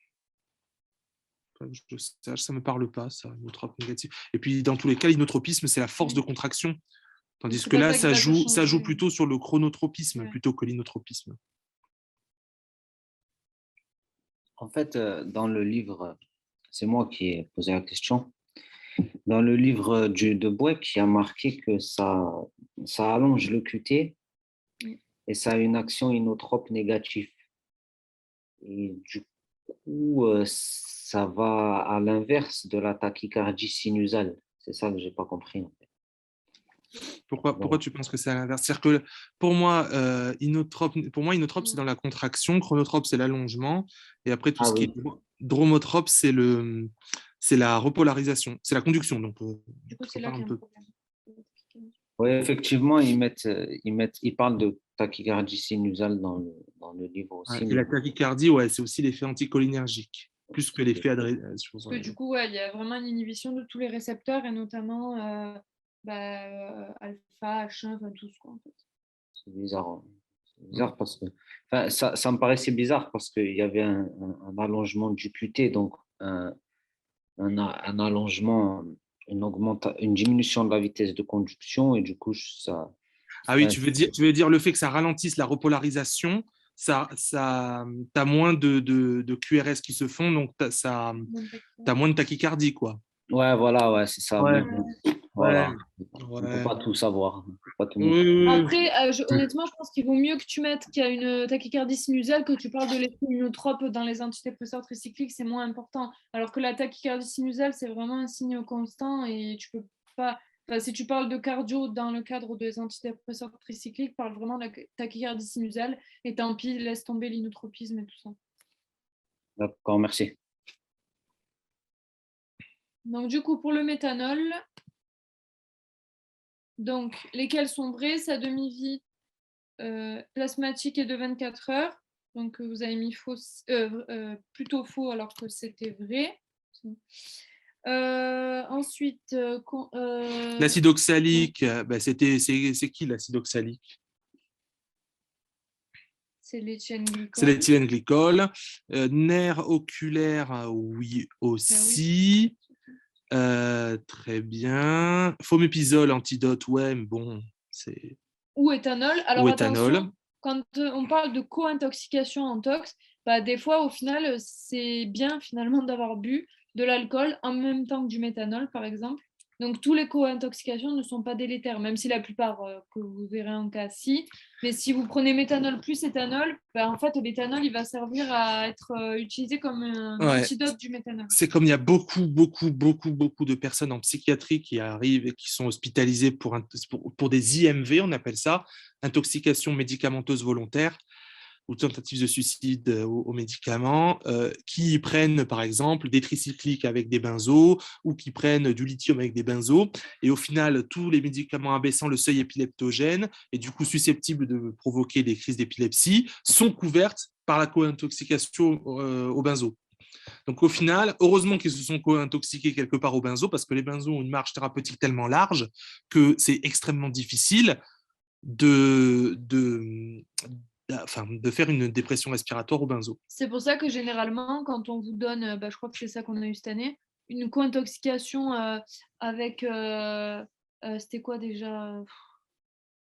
Pas que je sache, ça ne me parle pas, ça, inotrope négatif. Et puis, dans tous les cas, l'inotropisme, c'est la force de contraction. Tandis que là, ça joue plutôt sur le chronotropisme plutôt que l'inotropisme. En fait, dans le livre, c'est moi qui ai posé la question. Dans le livre de Bouek, il y a marqué que ça allonge le QT et ça a une action inotrope négative. Et du coup, ça va à l'inverse de la tachycardie sinusale. C'est ça que je n'ai pas compris. En fait. Pourquoi tu penses que c'est à l'inverse? C'est-à-dire que pour moi, inotrope, c'est dans la contraction, chronotrope, c'est l'allongement, et après, tout ce qui est dromotrope, c'est la repolarisation, c'est la conduction. Donc, du coup, c'est là qu'il y a un problème. Oui, effectivement, ils parlent de tachycardie sinusale dans le livre aussi. Et la tachycardie, c'est aussi l'effet anticholinergique. plus que l'effet Parce que du coup, ouais, il y a vraiment une inhibition de tous les récepteurs et notamment alpha, H1, enfin tous quoi en fait. C'est bizarre. Hein. C'est bizarre parce que enfin, ça me paraissait bizarre parce qu'il y avait un allongement du QT, donc un allongement, une diminution de la vitesse de conduction et du coup, ça. Ah oui, Ouais, tu veux dire le fait que ça ralentisse la repolarisation, t'as moins de QRS qui se font, donc t'as moins de tachycardie, quoi. ouais, voilà, ouais, c'est ça. Mais Ouais, bon, ouais, voilà. On ne peut ouais. pas tout savoir. On peut pas tout Oui, maîtriser. oui, oui. Après, honnêtement, je pense qu'il vaut mieux que tu mettes qu'il y a une tachycardie sinusale que tu parles de l'effet immunotrope dans les antidépresseurs tricycliques, c'est moins important. Alors que la tachycardie sinusale, c'est vraiment un signe constant et tu peux pas. Enfin, si tu parles de cardio dans le cadre des antidépresseurs tricycliques, parle vraiment de la tachycardie sinusale et tant pis, laisse tomber l'inotropisme et tout ça. D'accord, merci. Donc, du coup, pour le méthanol, donc, lesquels sont vrais, sa demi-vie plasmatique est de 24 heures. Donc, vous avez mis faux, plutôt faux alors que c'était vrai. Ensuite, L'acide oxalique, c'est qui l'acide oxalique? c'est l'éthylène C'est glycol. l'éthylène glycol. Nerf oculaire, oui aussi. Très bien. Fomépizole, antidote, ouais, mais bon, c'est. Ou éthanol. Alors Ou éthanol. attention, quand on parle de co-intoxication en tox, des fois, au final, c'est bien finalement d'avoir bu de l'alcool en même temps que du méthanol, par exemple. Donc, tous les co-intoxications ne sont pas délétères, même si la plupart que vous verrez en cas, si. Mais si vous prenez méthanol plus éthanol, en fait, l'éthanol, il va servir à être utilisé comme un antidote du méthanol. C'est comme il y a beaucoup de personnes en psychiatrie qui arrivent et qui sont hospitalisées pour des IMV, on appelle ça, intoxication médicamenteuse volontaire ou tentatives de suicide aux médicaments, qui prennent par exemple des tricycliques avec des benzos ou qui prennent du lithium avec des benzos. Et au final, tous les médicaments abaissant le seuil épileptogène et du coup susceptibles de provoquer des crises d'épilepsie sont couvertes par la co-intoxication au benzo. Donc au final, heureusement qu'ils se sont co-intoxiqués quelque part au benzo parce que les benzos ont une marge thérapeutique tellement large que c'est extrêmement difficile de faire une dépression respiratoire au benzo. C'est pour ça que généralement, quand on vous donne, je crois que c'est ça qu'on a eu cette année, une co-intoxication avec, c'était quoi déjà?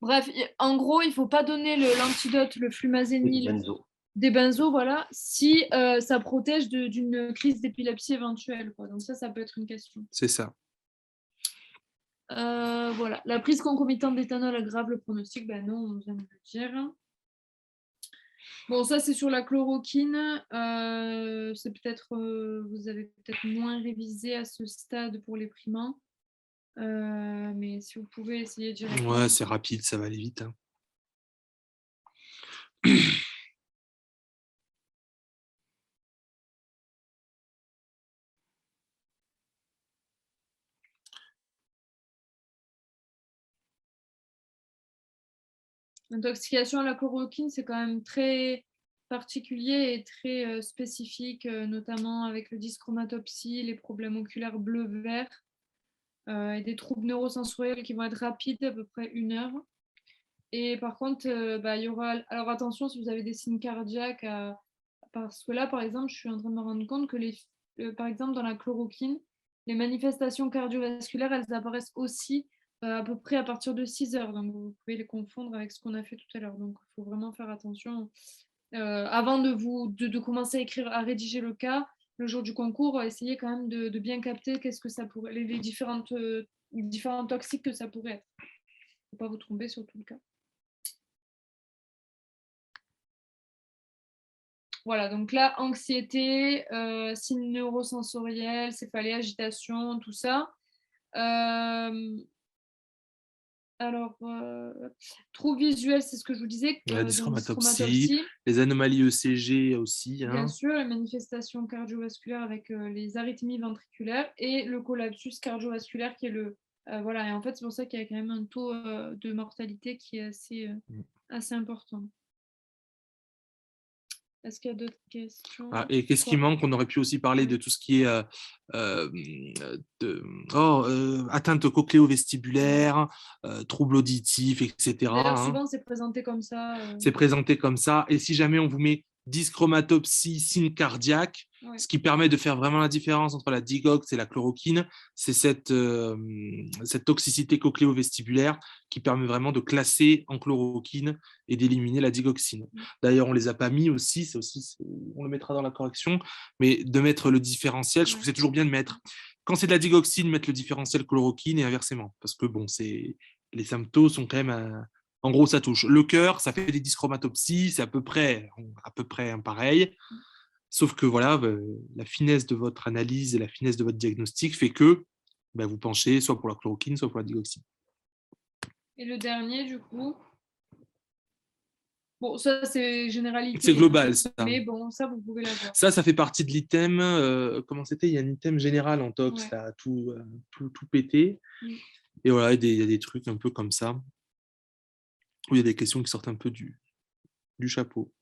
Bref, en gros, il ne faut pas donner l'antidote, le flumazénil, Benzo. des benzos, voilà, si ça protège d'une crise d'épilepsie éventuelle, quoi. Donc ça peut être une question. C'est ça. Voilà. La prise concomitante d'éthanol aggrave le pronostic. Ben non, on vient de le dire. Bon, ça c'est sur la chloroquine. C'est peut-être, vous avez peut-être moins révisé à ce stade pour les primants. Mais si vous pouvez essayer d'y répondre. Ouais, c'est rapide, ça va aller vite. Hein. L'intoxication à la chloroquine, c'est quand même très particulier et très spécifique, notamment avec le dyschromatopsie, les problèmes oculaires bleu-vert et des troubles neurosensoriels qui vont être rapides, à peu près 1 heure. Et par contre, il y aura. Alors attention si vous avez des signes cardiaques, parce que là, par exemple, je suis en train de me rendre compte que par exemple, dans la chloroquine, les manifestations cardiovasculaires, elles apparaissent aussi à peu près à partir de 6 heures. Donc, vous pouvez les confondre avec ce qu'on a fait tout à l'heure. Donc, il faut vraiment faire attention. Avant de commencer à écrire, à rédiger le cas, le jour du concours, essayez quand même de bien capter qu'est-ce que ça pourrait, les différents toxiques que ça pourrait être. Il ne faut pas vous tromper sur tout le cas. Voilà, donc là, anxiété, signes neurosensoriels, céphalée, agitation, tout ça. Alors, troubles visuels, c'est ce que je vous disais. La dyschromatopsie, les anomalies ECG aussi. Bien sûr, les manifestations cardiovasculaires avec les arythmies ventriculaires et le collapsus cardiovasculaire qui est le... voilà, et en fait, c'est pour ça qu'il y a quand même un taux de mortalité qui est assez important. Est-ce qu'il y a d'autres questions? Ah, et qu'est-ce qui manque? On aurait pu aussi parler de tout ce qui est atteinte cochléo-vestibulaire, troubles auditifs, etc. D'ailleurs, hein. souvent, c'est présenté comme ça. C'est présenté comme ça. Et si jamais on vous met dyschromatopsie, signe cardiaque, Ouais. ce qui permet de faire vraiment la différence entre la digox et la chloroquine, c'est cette toxicité cochléo-vestibulaire qui permet vraiment de classer en chloroquine et d'éliminer la digoxine. D'ailleurs, on ne les a pas mis aussi, on le mettra dans la correction, mais de mettre le différentiel, je trouve que c'est toujours bien de mettre. Quand c'est de la digoxine, mettre le différentiel chloroquine et inversement, parce que bon, les symptômes sont quand même... En gros, ça touche le cœur, ça fait des dyschromatopsies, c'est à peu près pareil. Sauf que voilà, la finesse de votre analyse et la finesse de votre diagnostic fait que vous penchez soit pour la chloroquine, soit pour la digoxine. Et le dernier, du coup, bon, ça c'est généralité. C'est global, ça. Mais bon, ça vous pouvez l'avoir. Ça fait partie de l'item. Comment c'était? Il y a un item général en tox, Ouais. là, tout pété. Et voilà, il y a des trucs un peu comme ça, où il y a des questions qui sortent un peu du chapeau.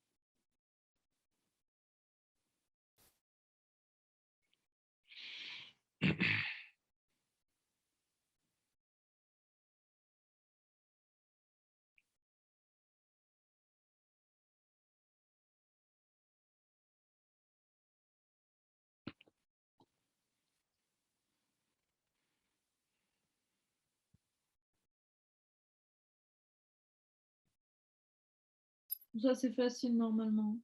Ça, c'est facile normalement.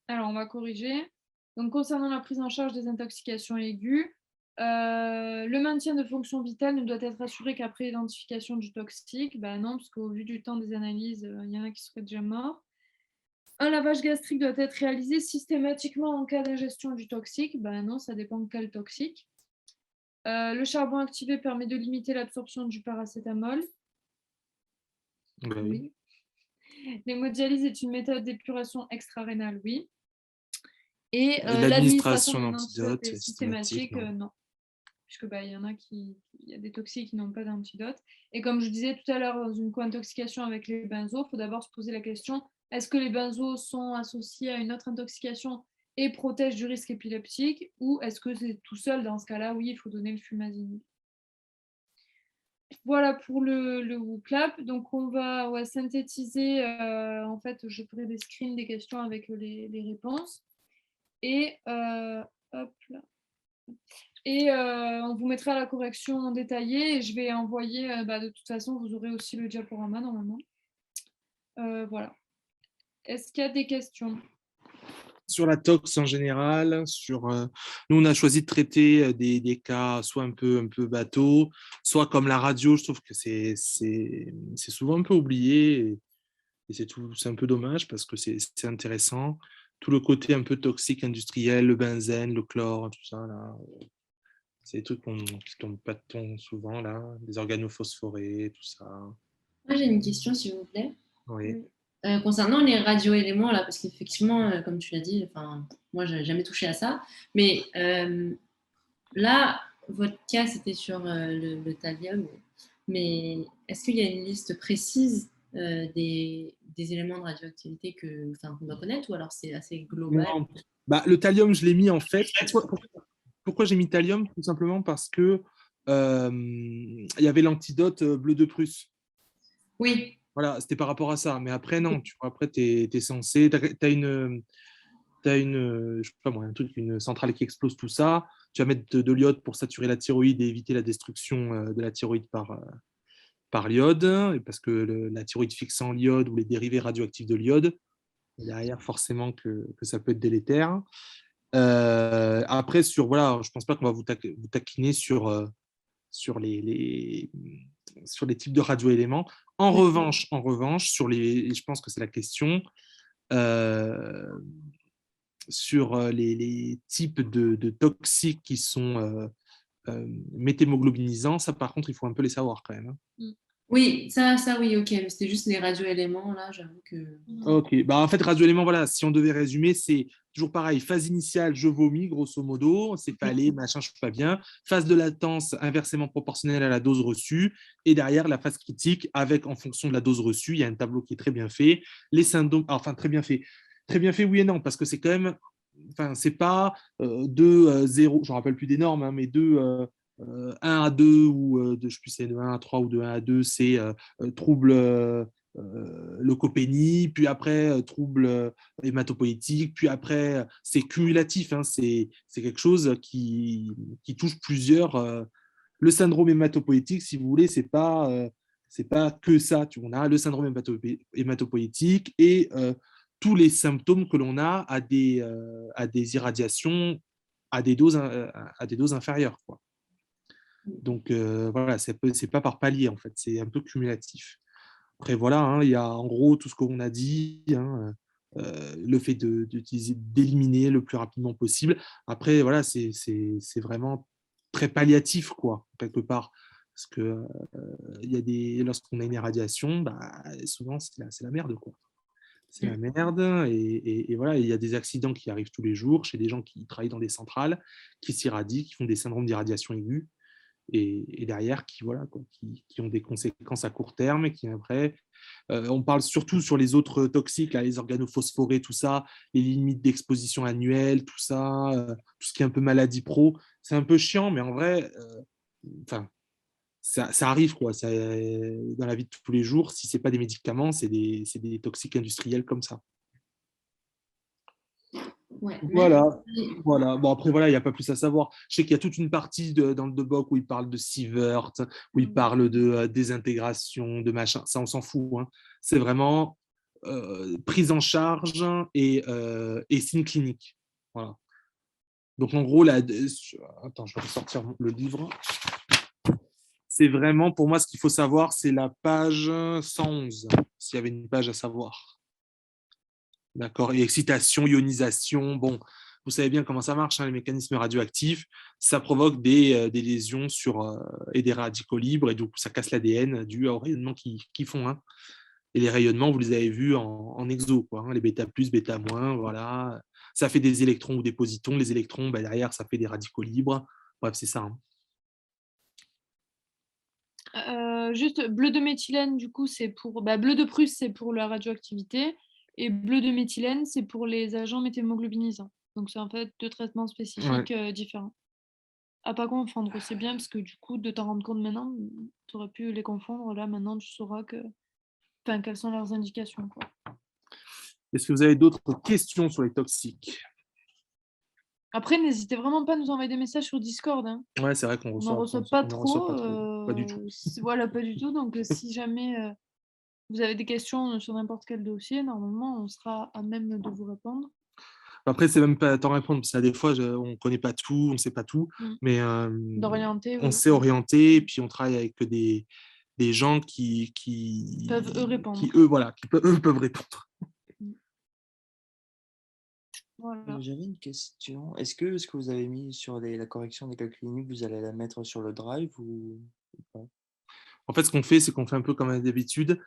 Alors, on va corriger. Donc, concernant la prise en charge des intoxications aiguës, le maintien de fonction vitale ne doit être assuré qu'après identification du toxique. Ben non, parce qu'au vu du temps des analyses, il y en a qui seraient déjà morts. Un lavage gastrique doit être réalisé systématiquement en cas d'ingestion du toxique. Ben non, ça dépend de quel toxique. Le charbon activé permet de limiter l'absorption du paracétamol. Oui. L'hémodialyse est une méthode d'épuration extra-rénale, oui. Et l'administration d'un antidote est systématique, non. Puisque il y en a il y a des toxiques qui n'ont pas d'antidote. Et comme je disais tout à l'heure, dans une co-intoxication avec les benzos, il faut d'abord se poser la question, est-ce que les benzos sont associés à une autre intoxication et protègent du risque épileptique, ou est-ce que c'est tout seul? Dans ce cas-là, oui, il faut donner le fumazine. Voilà pour le WCLAP. Donc, on va synthétiser. En fait, je ferai des screens des questions avec les réponses. Et hop là. Et on vous mettra la correction détaillée et je vais envoyer, de toute façon, vous aurez aussi le diaporama normalement. Voilà. Est-ce qu'il y a des questions? Sur la tox en général, nous on a choisi de traiter des cas soit un peu bateau, soit comme la radio. Je trouve que c'est souvent un peu oublié et c'est un peu dommage parce que c'est intéressant. Tout le côté un peu toxique industriel, le benzène, le chlore, tout ça là, c'est des trucs qui tombent pas de ton souvent là, les organophosphorés, tout ça. Moi j'ai une question s'il vous plaît. Oui. Concernant les radioéléments, là, parce qu'effectivement, comme tu l'as dit, moi, je n'ai jamais touché à ça. Mais là, votre cas, c'était sur le thallium. Mais est-ce qu'il y a une liste précise des éléments de radioactivité qu'on doit connaître ou alors c'est assez global? Non. Le thallium, je l'ai mis en fait. Pourquoi j'ai mis thallium? Tout simplement parce que il y avait l'antidote bleu de Prusse. Oui. Voilà, c'était par rapport à ça. Mais après, non, après, tu es censé. Tu as une, je sais pas moi, une centrale qui explose tout ça. Tu vas mettre de l'iode pour saturer la thyroïde et éviter la destruction de la thyroïde par l'iode, parce que la thyroïde fixant l'iode ou les dérivés radioactifs de l'iode, derrière, forcément que ça peut être délétère. Après, voilà, je pense pas qu'on va vous taquiner sur les types de radioéléments. En revanche, je pense que c'est la question, sur les types de toxiques qui sont méthémoglobinisants, ça par contre, il faut un peu les savoir quand même. Oui, Oui, ça, oui, ok. Mais c'était juste les radioéléments, là, j'avoue que. Ok, bah en fait, radioélément, voilà, si on devait résumer, c'est toujours pareil. Phase initiale, je vomis, grosso modo, céphalée, machin, je suis pas bien. Phase de latence inversement proportionnelle à la dose reçue. Et derrière, la phase critique, avec en fonction de la dose reçue, il y a un tableau qui est très bien fait. Les symptômes, enfin, très bien fait. Très bien fait, oui et non, parce que c'est quand même, enfin, c'est pas 0, je ne me rappelle plus des normes, hein, mais 1 à 2 ou je sais plus, c'est de 1 à 3 ou de 1 à 2, c'est trouble leucopénie, puis après trouble hématopoïétique, puis après c'est cumulatif, hein, c'est quelque chose qui touche plusieurs. Le syndrome hématopoïétique, si vous voulez, c'est pas que ça. On a le syndrome hématopoïétique et tous les symptômes que l'on a à des irradiations à des doses inférieures, quoi. Donc voilà, c'est pas par palier en fait, c'est un peu cumulatif. Après voilà, hein, il y a en gros tout ce qu'on a dit, hein, le fait d'éliminer le plus rapidement possible. Après voilà, c'est vraiment très palliatif quoi, quelque part. Parce que lorsqu'on a une irradiation, bah, souvent c'est la merde quoi. C'est la merde et voilà, il y a des accidents qui arrivent tous les jours chez des gens qui travaillent dans des centrales, qui s'irradient, qui font des syndromes d'irradiation aiguë et derrière voilà, quoi, qui ont des conséquences à court terme et qui après, on parle surtout sur les autres toxiques, là, les organophosphorés, tout ça, les limites d'exposition annuelles, tout ça, tout ce qui est un peu maladie pro, c'est un peu chiant, mais en vrai, ça arrive quoi, dans la vie de tous les jours, si c'est pas des médicaments, c'est des toxiques industriels comme ça. Ouais, Voilà, merci. voilà. Bon, après, voilà, il n'y a pas plus à savoir. Je sais qu'il y a toute une partie dans le doc où il parle de sievert, où il parle de désintégration, de machin. Ça, on s'en fout, hein. C'est vraiment prise en charge et signe clinique. Voilà. Donc, en gros, là, attends, je vais ressortir le livre. C'est vraiment, pour moi, ce qu'il faut savoir, c'est la page 111, s'il y avait une page à savoir. D'accord. Et excitation, ionisation, bon, vous savez bien comment ça marche, hein, les mécanismes radioactifs, ça provoque des lésions et des radicaux libres, et du coup, ça casse l'ADN dû aux rayonnements qu'ils font. Hein. Et les rayonnements, vous les avez vus en exo, quoi, hein, les bêta+, bêta-, voilà. Ça fait des électrons ou des positons. Les électrons, bah, derrière, ça fait des radicaux libres. Bref, c'est ça. Hein. Juste bleu de méthylène, du coup, c'est pour. Bleu de Prusse, c'est pour la radioactivité. Et bleu de méthylène, c'est pour les agents méthémoglobinisants. Donc, c'est en fait deux traitements spécifiques différents. À pas confondre, c'est bien parce que du coup, de t'en rendre compte maintenant, tu aurais pu les confondre. Là, maintenant, tu sauras quelles sont leurs indications. Quoi. Est-ce que vous avez d'autres questions sur les toxiques? Après, n'hésitez vraiment pas à nous envoyer des messages sur Discord. Hein. Ouais, c'est vrai qu'on n'en reçoit pas trop. Pas du tout. Voilà, pas du tout. Donc, si jamais vous avez des questions sur n'importe quel dossier, normalement, on sera à même de vous répondre. Après, c'est même pas à t'en répondre, parce que des fois, on ne connaît pas tout, on ne sait pas tout, mais d'orienter, on sait orienter, et puis on travaille avec des gens qui peuvent eux répondre. Qui, eux, voilà, eux peuvent répondre. Voilà. J'avais une question. Est-ce que ce que vous avez mis sur la correction des cas cliniques, vous allez la mettre sur le drive ou pas? En fait, ce qu'on fait, c'est qu'on fait un peu comme d'habitude.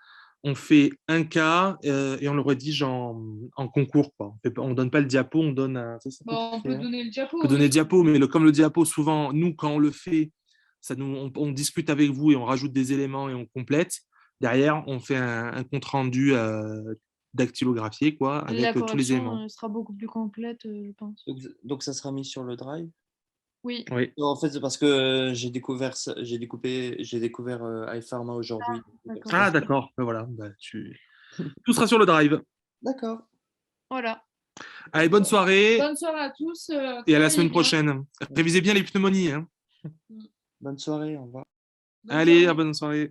On fait un cas et on le rédige en concours. Quoi. On ne donne pas le diapo, on donne on peut donner le diapo. On peut donner le diapo, mais comme le diapo, souvent, nous, quand on le fait, on discute avec vous et on rajoute des éléments et on complète. Derrière, on fait un compte-rendu dactylographié quoi, avec tous les éléments. La sera beaucoup plus complète, je pense. Donc ça sera mis sur le drive? Oui. En fait, c'est parce que j'ai découvert iPharma aujourd'hui. Ah, d'accord. Ben voilà, tout sera sur le drive. D'accord. Voilà. Allez, bonne soirée. Bonne soirée à tous. Et à la semaine prochaine. Révisez bien les pneumonies. Hein. Bonne soirée, au revoir. Allez, bonne soirée.